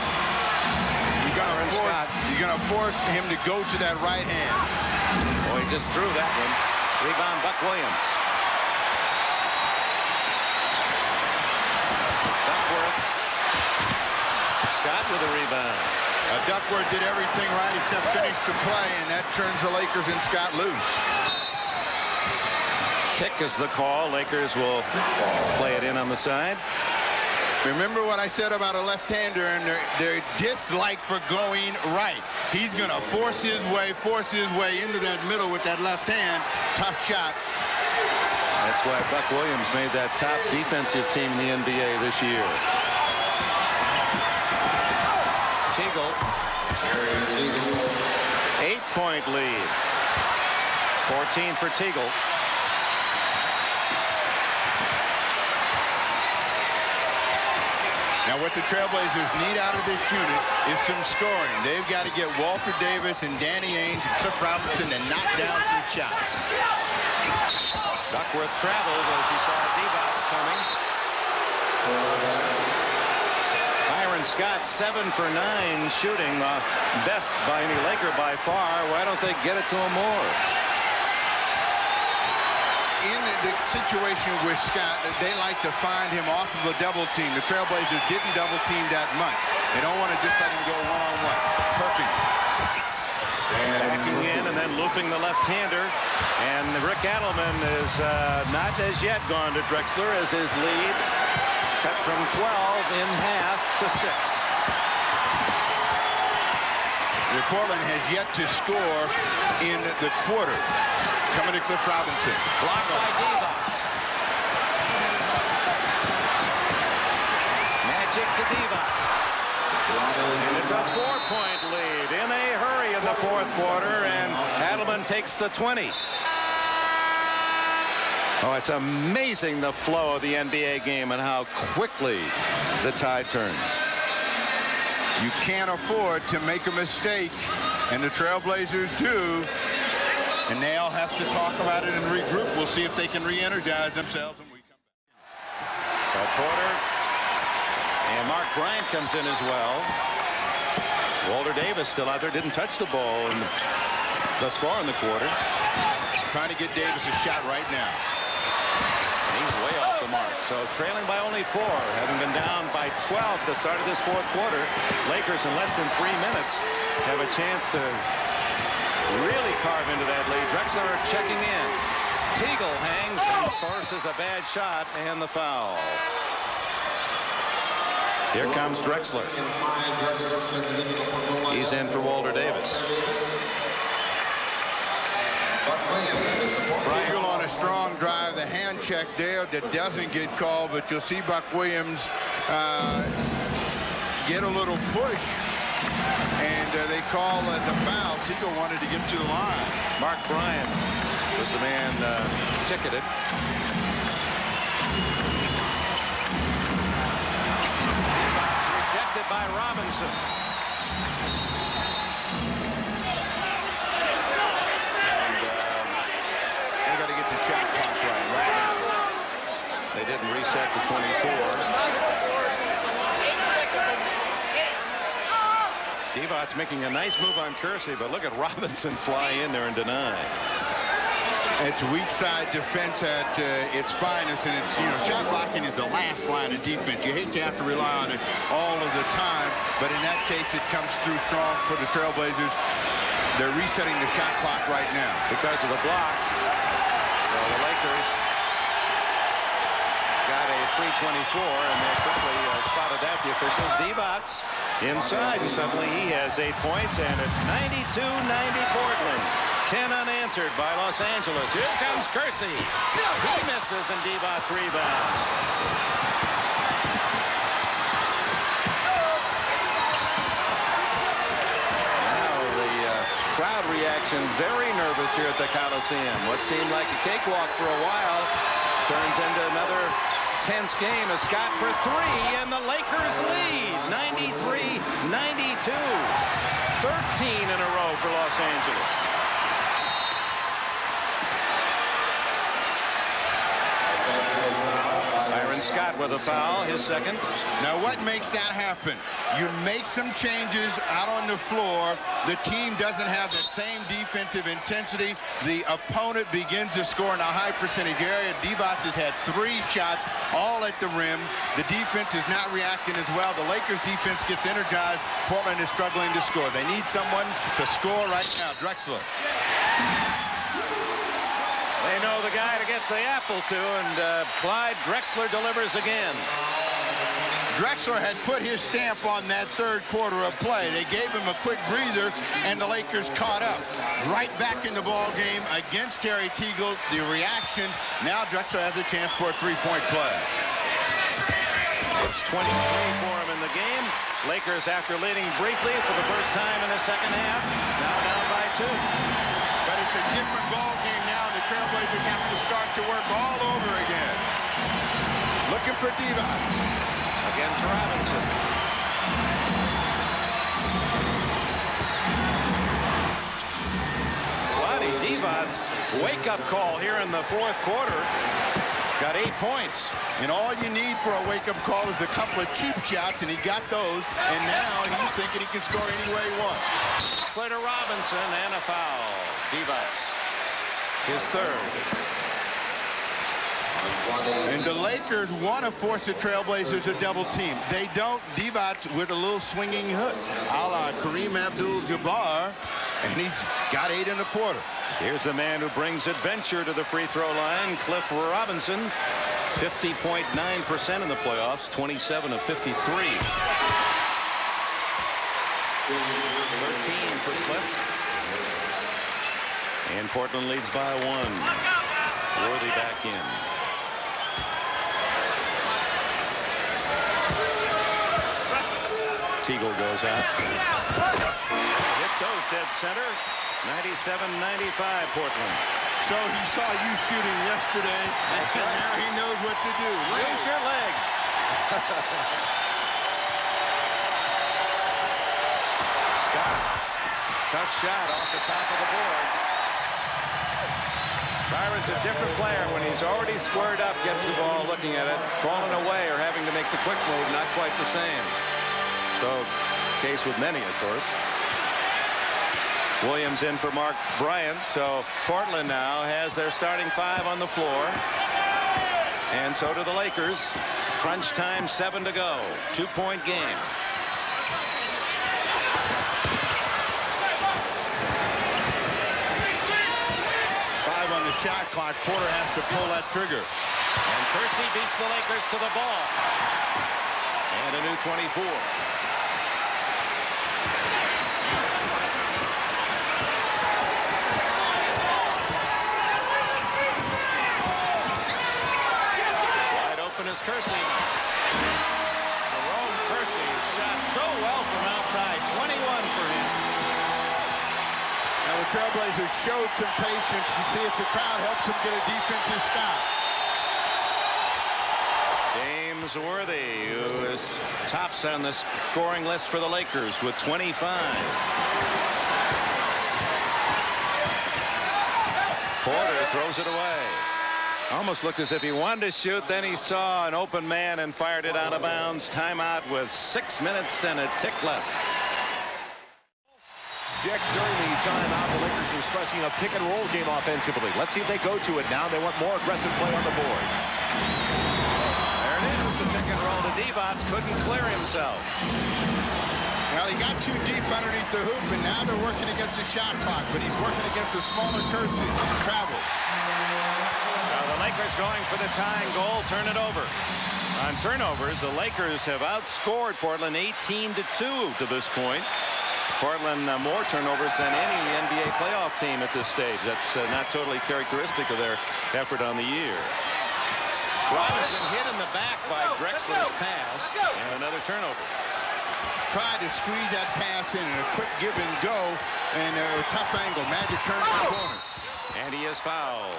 You're going to force him to go to that right hand. Oh, he just threw that one. Rebound, Buck Williams. Duckworth. Scott with a rebound. Duckworth did everything right except finish the play, and that turns the Lakers and Scott loose. Kick is the call. Lakers will play it in on the side. Remember what I said about a left-hander and their dislike for going right. He's going to force his way into that middle with that left hand. Tough shot. That's why Buck Williams made that top defensive team in the NBA this year. Teagle. 8-point lead. 14 for Teagle. Now what the Trailblazers need out of this unit is some scoring. They've got to get Walter Davis and Danny Ainge and Cliff Robinson to knock down some shots. Duckworth traveled as he saw Divac coming. Byron Scott 7 for 9 shooting, best by any Laker by far. Why don't they get it to him more? In the situation with Scott, they like to find him off of a double team. The Trailblazers didn't double team that much. They don't want to just let him go one-on-one. Perkins. Backing in and then looping the left-hander. And Rick Adelman is not as yet gone to Drexler as his lead cut from 12 in half to 6. Portland has yet to score in the quarter. Coming to Cliff Robinson. Blocked by Divac. Magic to Divac. And it's a 4-point lead in a hurry in the fourth quarter, and Adelman takes the 20. Oh, it's amazing the flow of the NBA game and how quickly the tide turns. You can't afford to make a mistake And the Trailblazers do. And they'll have to talk about it and regroup. We'll see if they can re-energize themselves. And we come back. Porter and Mark Bryant comes in as well. Walter Davis still out there, didn't touch the ball thus far in the quarter. Trying to get Davis a shot right now. And he's way off the mark. So trailing by only 4, having been down by 12 at the start of this fourth quarter. Lakers in less than 3 minutes have a chance to really carve into that lead. Drexler checking in. Teagle hangs and forces a bad shot and the foul. Here comes Drexler. He's in for Walter Davis. Teagle on a strong drive. The hand check there that doesn't get called, but you'll see Buck Williams get a little push. And they call the foul. Teagle wanted to get to the line. Mark Bryant was the man ticketed. Rejected by Robinson. And they got to get the shot clock right now. They didn't reset the 24. Devot's making a nice move on Kersey, but look at Robinson fly in there and deny. It's weak side defense at its finest, and it's, shot blocking is the last line of defense. You hate to have to rely on it all of the time, but in that case, it comes through strong for the Trailblazers. They're resetting the shot clock right now. Because of the block, so the Lakers got a free 24, and they quickly spotted that, the officials. Devot's inside, and suddenly he has 8 points, and it's 92-90 Portland. 10 unanswered by Los Angeles. Here comes Kersey. He misses, and Devot's rebounds. Now the crowd reaction very nervous here at the Coliseum. What seemed like a cakewalk for a while turns into another tense game. A Scott for 3, and the Lakers lead 93-92. 13 in a row for Los Angeles. Byron Scott with a foul, his second. Now what makes that happen? You make some changes out on the floor. The team doesn't have that same defensive intensity. The opponent begins to score in a high percentage area. Devot has had 3 shots, all at the rim. The defense is not reacting as well. The Lakers defense gets energized. Portland is struggling to score. They need someone to score right now. Drexler. They know the guy to get the apple to, and Clyde Drexler delivers again. Drexler had put his stamp on that third quarter of play. They gave him a quick breather, and the Lakers caught up. Right back in the ball game against Terry Teagle. The reaction, now Drexler has a chance for a 3-point play. It's 23 for him in the game. Lakers, after leading briefly for the first time in the second half, now down by 2. But it's a different ball game now. The Trailblazers have to start to work all over again. Looking for Devot. Against Robinson. Vlade Devot's wake-up call here in the fourth quarter. Got 8 points. And all you need for a wake-up call is a couple of cheap shots, and he got those. And now he's thinking he can score any way he wants. Slater Robinson and a foul. Devot's his third. And the Lakers want to force the Trailblazers to double team. They don't. Devot with a little swinging hook, a la Kareem Abdul-Jabbar, and he's got 8 in the quarter. Here's the man who brings adventure to the free throw line, Cliff Robinson. 50.9% in the playoffs, 27 of 53. 13 for Cliff. And Portland leads by 1. Worthy back in. Teagle goes out. Hit those dead center. 97-95 Portland. So he saw you shooting yesterday, and now he knows what to do. Use your legs. Scott Tough shot off the top of the board. Byron's a different player when he's already squared up, gets the ball, looking at it, falling away, or having to make the quick move. Not quite the same. So, case with many, of course. Williams in for Mark Bryant. So Portland now has their starting 5 on the floor. And so do the Lakers. Crunch time, 7 to go. 2-point game. On the shot clock, Porter has to pull that trigger. And Kersey beats the Lakers to the ball. And a new 24. Wide open is Kersey. Jerome Kersey shot so well from outside. 21 for him. Now the Trailblazers showed some patience to see if the crowd helps them get a defensive stop. James Worthy, who is tops on the scoring list for the Lakers with 25. Porter throws it away. Almost looked as if he wanted to shoot, then he saw an open man and fired it out of bounds. Timeout with 6 minutes and a tick left. During the timeout, the Lakers are stressing a pick and roll game offensively. Let's see if they go to it now. They want more aggressive play on the boards. There it is, the pick and roll to Divac. Couldn't clear himself. Well, he got too deep underneath the hoop, and now they're working against the shot clock, but he's working against a smaller Kersey. Travel. Now the Lakers going for the tying goal. Turn it over. On turnovers, the Lakers have outscored Portland 18-2 to this point. Portland more turnovers than any NBA playoff team at this stage. That's not totally characteristic of their effort on the year. Robinson hit in the back by Drexler's pass, and another turnover. Tried to squeeze that pass in and a quick give and go, and a tough angle. Magic turns the corner. And he is fouled.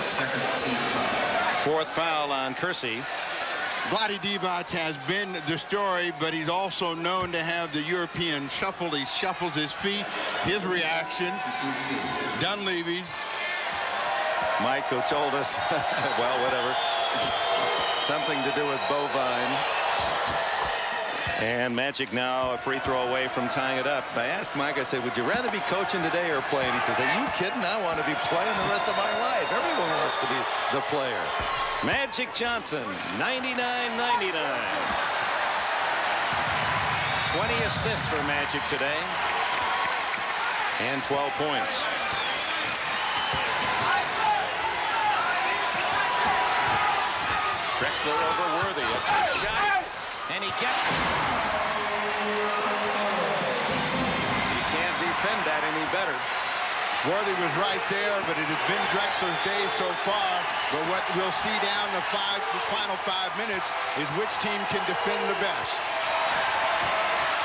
Second team foul. 4th foul on Kersey. Vlade Divac has been the story, but he's also known to have the European shuffle. He shuffles his feet. His reaction. Dunleavy's. Mike, who told us, well, whatever, something to do with bovine. And Magic now a free throw away from tying it up. I asked Mike, I said, would you rather be coaching today or playing? He says, are you kidding? I want to be playing the rest of my life. Everyone wants to be the player. Magic Johnson, 99-99. 20 assists for Magic today. And 12 points. Drexler over Worthy. A tough shot. And he gets it. You can't defend that any better. Worthy was right there, but it has been Drexler's day so far. But what we'll see down the final 5 minutes is which team can defend the best.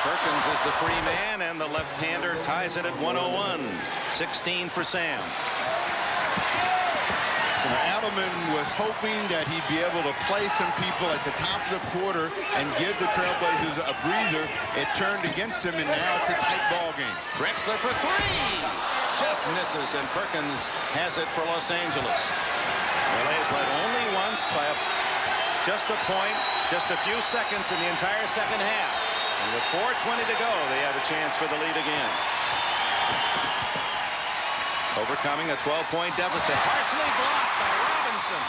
Perkins is the free man, and the left-hander ties it at 101. 16 for Sam. Adelman was hoping that he'd be able to play some people at the top of the quarter and give the Trailblazers a breather. It turned against him, and now it's a tight ball game. Drexler for 3. Just misses, and Perkins has it for Los Angeles. LA's led only once by just a point, just a few seconds in the entire second half. And with 4:20 to go, they have a chance for the lead again. Overcoming a 12-point deficit. Partially blocked by Robinson.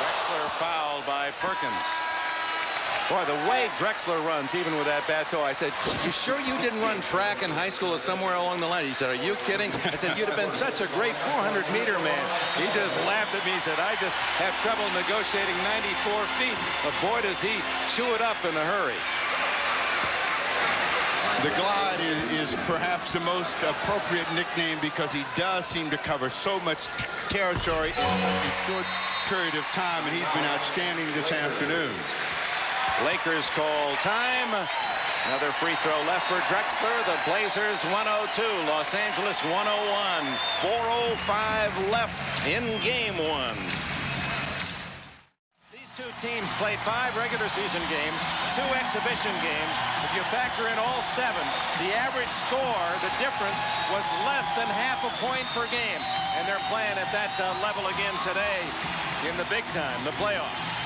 Drexler fouled by Perkins. Boy, the way Drexler runs, even with that bad toe, I said, you sure you didn't run track in high school or somewhere along the line? He said, are you kidding? I said, you'd have been such a great 400-meter man. He just laughed at me. He said, I just have trouble negotiating 94 feet. But boy, does he chew it up in a hurry. The Glide is perhaps the most appropriate nickname because he does seem to cover so much territory in such a short period of time, and he's been outstanding this afternoon. Lakers call time. Another free throw left for Drexler. The Blazers 102, Los Angeles 101. 4:05 left in game one. These two teams played 5 regular season games, 2 exhibition games. If you factor in all 7, the average score, the difference, was less than half a point per game. And they're playing at that level again today in the big time, the playoffs.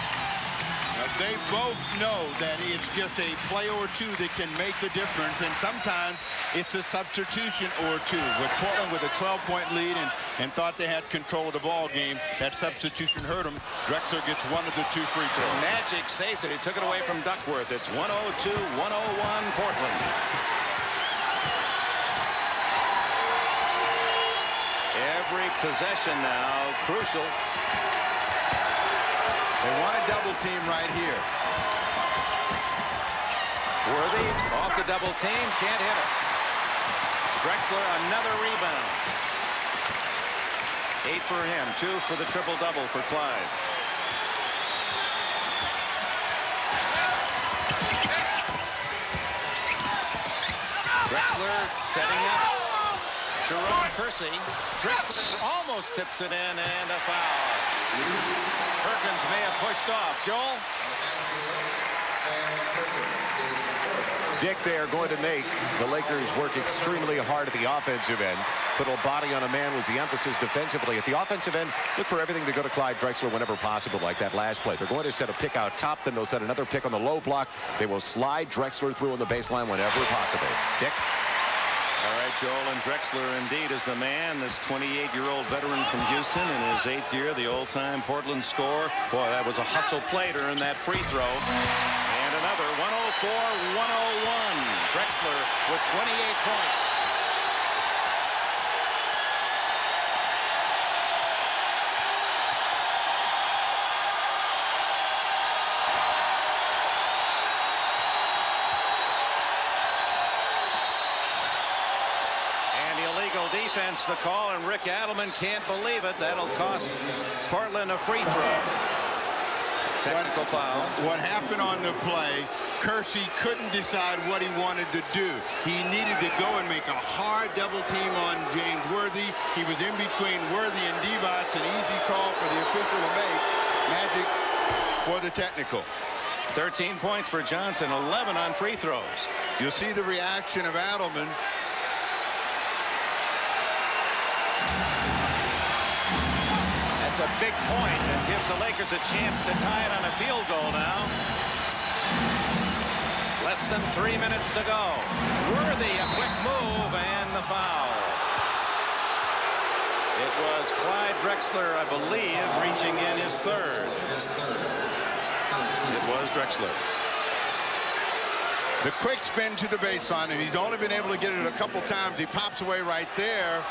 They both know that it's just a play or two that can make the difference, and sometimes it's a substitution or two. With Portland with a 12-point lead and thought they had control of the ball game, that substitution hurt them. Drexler gets one of the 2 free throws. Magic saves it. He took it away from Duckworth. It's 102-101 Portland. Every possession now crucial. They want a double team right here. Worthy off the double team, can't hit it. Drexler, another rebound. 8 for him, 2 for the triple-double for Clyde. Drexler setting up. Jerome Kersey. Drexler almost tips it in, and a foul. Perkins may have pushed off. Joel? Dick, they are going to make the Lakers work extremely hard at the offensive end. Put a body on a man was the emphasis defensively. At the offensive end, look for everything to go to Clyde Drexler whenever possible, like that last play. They're going to set a pick out top, then they'll set another pick on the low block. They will slide Drexler through on the baseline whenever possible. Dick? All right, Joel, and Drexler indeed is the man. This 28-year-old veteran from Houston in his 8th year, the all-time Portland scorer. Boy, that was a hustle play to earn that free throw. And another 104-101. Drexler with 28 points. Defense the call, and Rick Adelman can't believe it. That'll cost Portland a free throw. Technical foul. What happened on the play, Kersey couldn't decide what he wanted to do. He needed to go and make a hard double team on James Worthy. He was in between Worthy and Divac. An easy call for the official to make. Magic for the technical. 13 points for Johnson, 11 on free throws. You'll see the reaction of Adelman. That's a big point and gives the Lakers a chance to tie it on a field goal now. Less than 3 minutes to go. Worthy, a quick move, and the foul. It was Clyde Drexler, I believe, reaching in his 3rd. It was Drexler. The quick spin to the baseline, and he's only been able to get it a couple times. He pops away right there.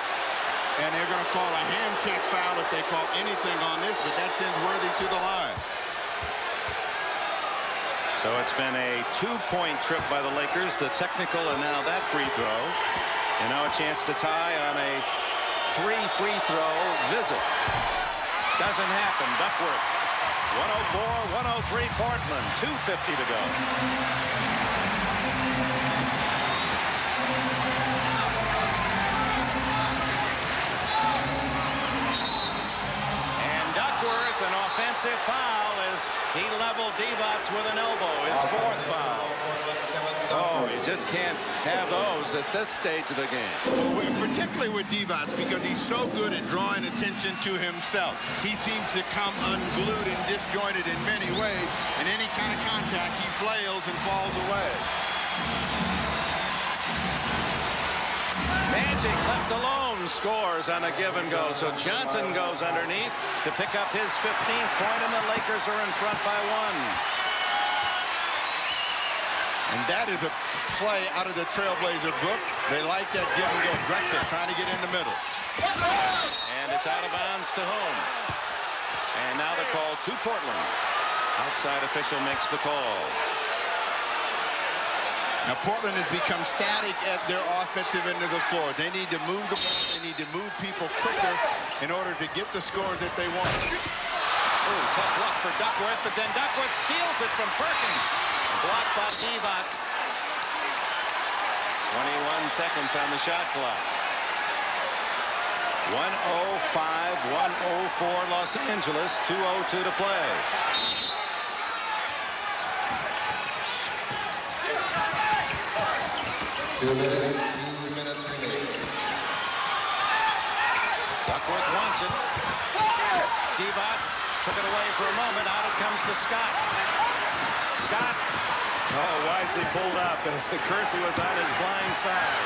And they're going to call a hand check foul if they call anything on this, but that sends Worthy to the line. So it's been a 2-point trip by the Lakers, the technical, and now that free throw. And now a chance to tie on a 3 free throw visit. Doesn't happen. Duckworth. 104-103 Portland. 2:50 to go. An offensive foul as he leveled Divac with an elbow, his 4th foul. Oh, you just can't have those at this stage of the game. Well, particularly with Divac, because he's so good at drawing attention to himself. He seems to come unglued and disjointed in many ways. In any kind of contact, he flails and falls away. Magic left alone scores on a give and go. So Johnson goes underneath to pick up his 15th point, and the Lakers are in front by 1. And that is a play out of the Trailblazer book. They like that give and go. Drexler trying to get in the middle. And it's out of bounds to home. And now the call to Portland. Outside official makes the call. Now, Portland has become static at their offensive end of the floor. They need to move the ball. They need to move people quicker in order to get the score that they want. Ooh, tough luck for Duckworth, but then Duckworth steals it from Perkins. Blocked by Divac. 21 seconds on the shot clock. 1:05, 1:04 Los Angeles, 2:02 to play. Two minutes remaining. Duckworth wants it. Divac took it away for a moment. Out it comes to Scott. Scott. Oh, wisely pulled up as Kersey was on his blind side.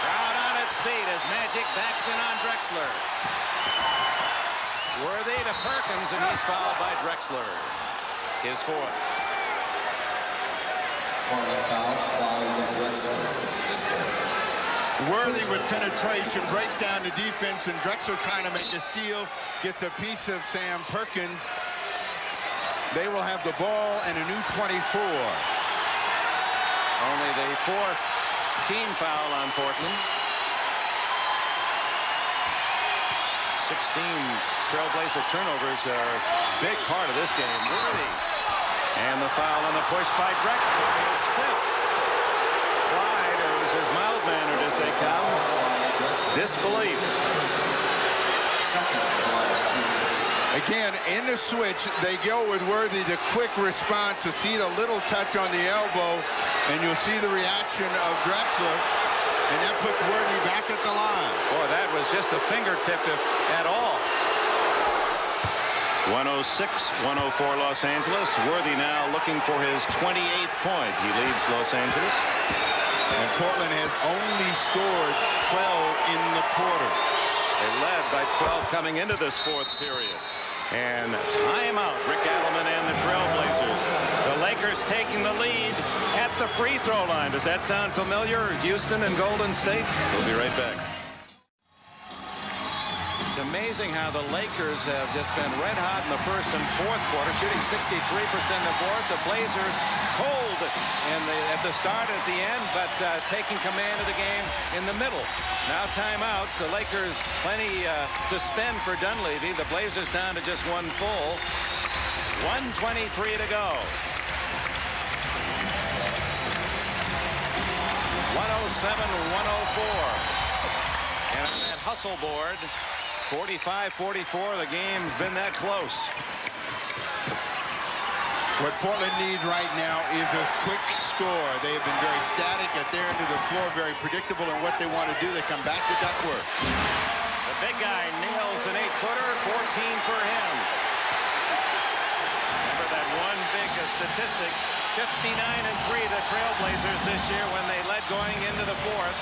Crowd on its feet as Magic backs in on Drexler. Worthy to Perkins, and he's fouled by Drexler. His fourth. Worthy with penetration, breaks down the defense, and Drexler trying to make a steal, gets a piece of Sam Perkins. They will have the ball and a new 24. Only the fourth team foul on Portland. 16 Trailblazer turnovers are a big part of this game. Worthy. And the foul on the push by Drexler is fifth. Clyde, or is as mild-mannered as they come. Disbelief. Again, in the switch, they go with Worthy, the quick response to see the little touch on the elbow, and you'll see the reaction of Drexler, and that puts Worthy back at the line. Boy, that was just a fingertip at all. 106, 104 Los Angeles. Worthy now looking for his 28th point. He leads Los Angeles. And Portland has only scored 12 in the quarter. They led by 12 coming into this fourth period. And timeout, Rick Adelman and the Trailblazers. The Lakers taking the lead at the free throw line. Does that sound familiar? Houston and Golden State? We'll be right back. It's amazing how the Lakers have just been red hot in the first and fourth quarter, shooting 63% in the fourth. The Blazers cold at the start, at the end, but taking command of the game in the middle. Now timeouts. The Lakers plenty to spend for Dunleavy. The Blazers down to just one full. 1:23 to go. 107-104. And on that hustle board, 45-44, the game's been that close. What Portland needs right now is a quick score. They have been very static at their end of the floor, very predictable in what they want to do. They come back to Duckworth. The big guy nails an 8-footer, 14 for him. Remember that one big statistic, 59-3 the Trailblazers this year when they led going into the fourth.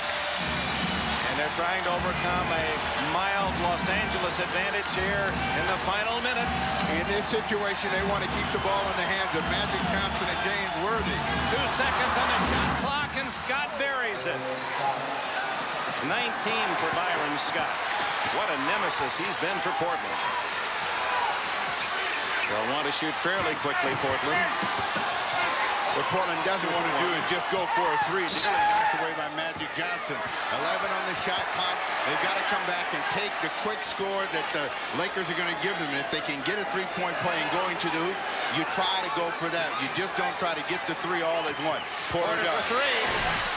And they're trying to overcome a mild Los Angeles advantage here in the final minute. In this situation, they want to keep the ball in the hands of Magic Johnson and James Worthy. 2 seconds on the shot clock, and Scott buries it. 19 for Byron Scott. What a nemesis he's been for Portland. They'll want to shoot fairly quickly, Portland. What Portland doesn't want to do is just go for a three. Nearly knocked away by Magic Johnson. 11 on the shot clock. They've got to come back and take the quick score that the Lakers are going to give them. And if they can get a three-point play and go into the hoop, you try to go for that. You just don't try to get the three all at once. Porter does. For three.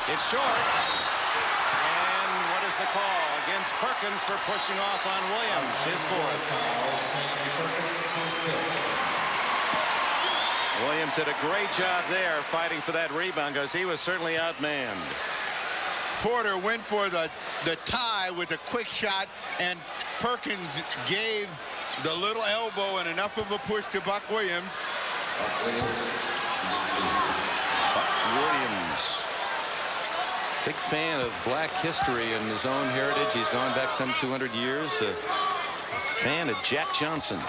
It's short. And what is the call? Against Perkins for pushing off on Williams. His fourth. Williams did a great job there fighting for that rebound because he was certainly outmanned. Porter went for the tie with a quick shot, and Perkins gave the little elbow and enough of a push to Buck Williams. Buck Williams. Big fan of black history and his own heritage. He's gone back some 200 years. A fan of Jack Johnson.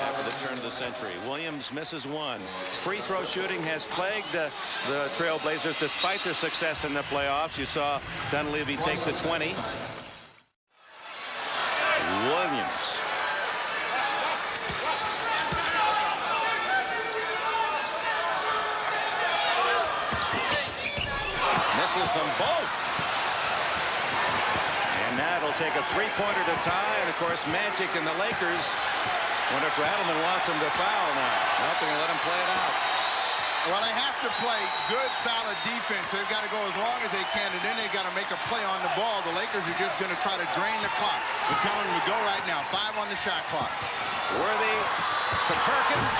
After the turn of the century. Williams misses one. Free throw shooting has plagued the Trailblazers despite their success in the playoffs. You saw Dunleavy take the 20. Williams. Misses them both. And now it'll take a three-pointer to tie. And, of course, Magic and the Lakers Wonder if Rattleman wants him to foul now. Nope, they're going to let him play it out. Well, they have to play good, solid defense. They've got to go as long as they can, and then they've got to make a play on the ball. The Lakers are just going to try to drain the clock. They're telling them to go right now. 5 on the shot clock. Worthy to Perkins.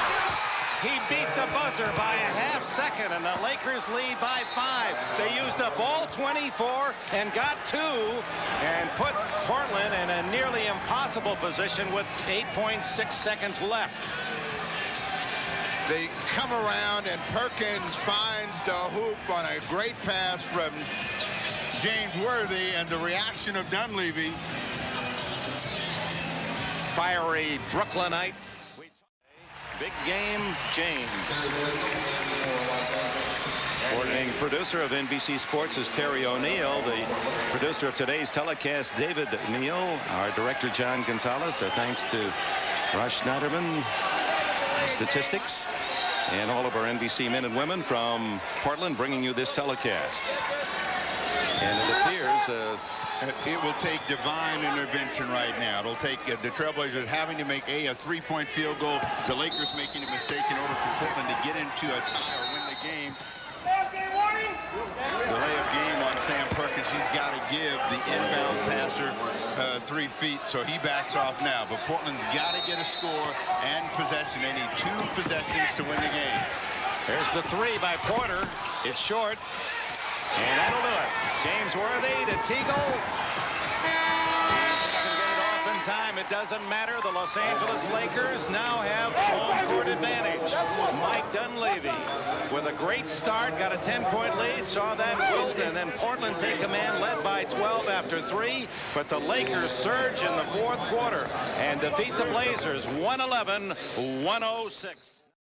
He beat the buzzer by a half second, and the Lakers lead by 5. They used up all 24 and got 2 and put Portland in a nearly impossible position with 8.6 seconds left. They come around, and Perkins finds the hoop on a great pass from James Worthy, and the reaction of Dunleavy. Fiery Brooklynite. Big game, James. Coordinating producer of NBC Sports is Terry O'Neill. The producer of today's telecast, David Neal. Our director, John Gonzalez. Our thanks to Rush Schneiderman, statistics, and all of our NBC men and women from Portland bringing you this telecast. And it appears it will take divine intervention right now. It'll take the Trailblazers having to make a 3-point field goal. The Lakers making a mistake in order for Portland to get into a tie or win the game. The layup game on Sam Perkins. He's got to give the inbound passer 3 feet, so he backs off now. But Portland's got to get a score and possession. They need 2 possessions to win the game. There's the 3 by Porter. It's short. And that'll do it. James Worthy to Teagle. Doesn't get it off in time. It doesn't matter. The Los Angeles Lakers now have home court advantage. Mike Dunleavy with a great start. Got a 10-point lead. Saw that wilt. And then Portland take command, led by 12 after 3. But the Lakers surge in the 4th quarter and defeat the Blazers 111-106.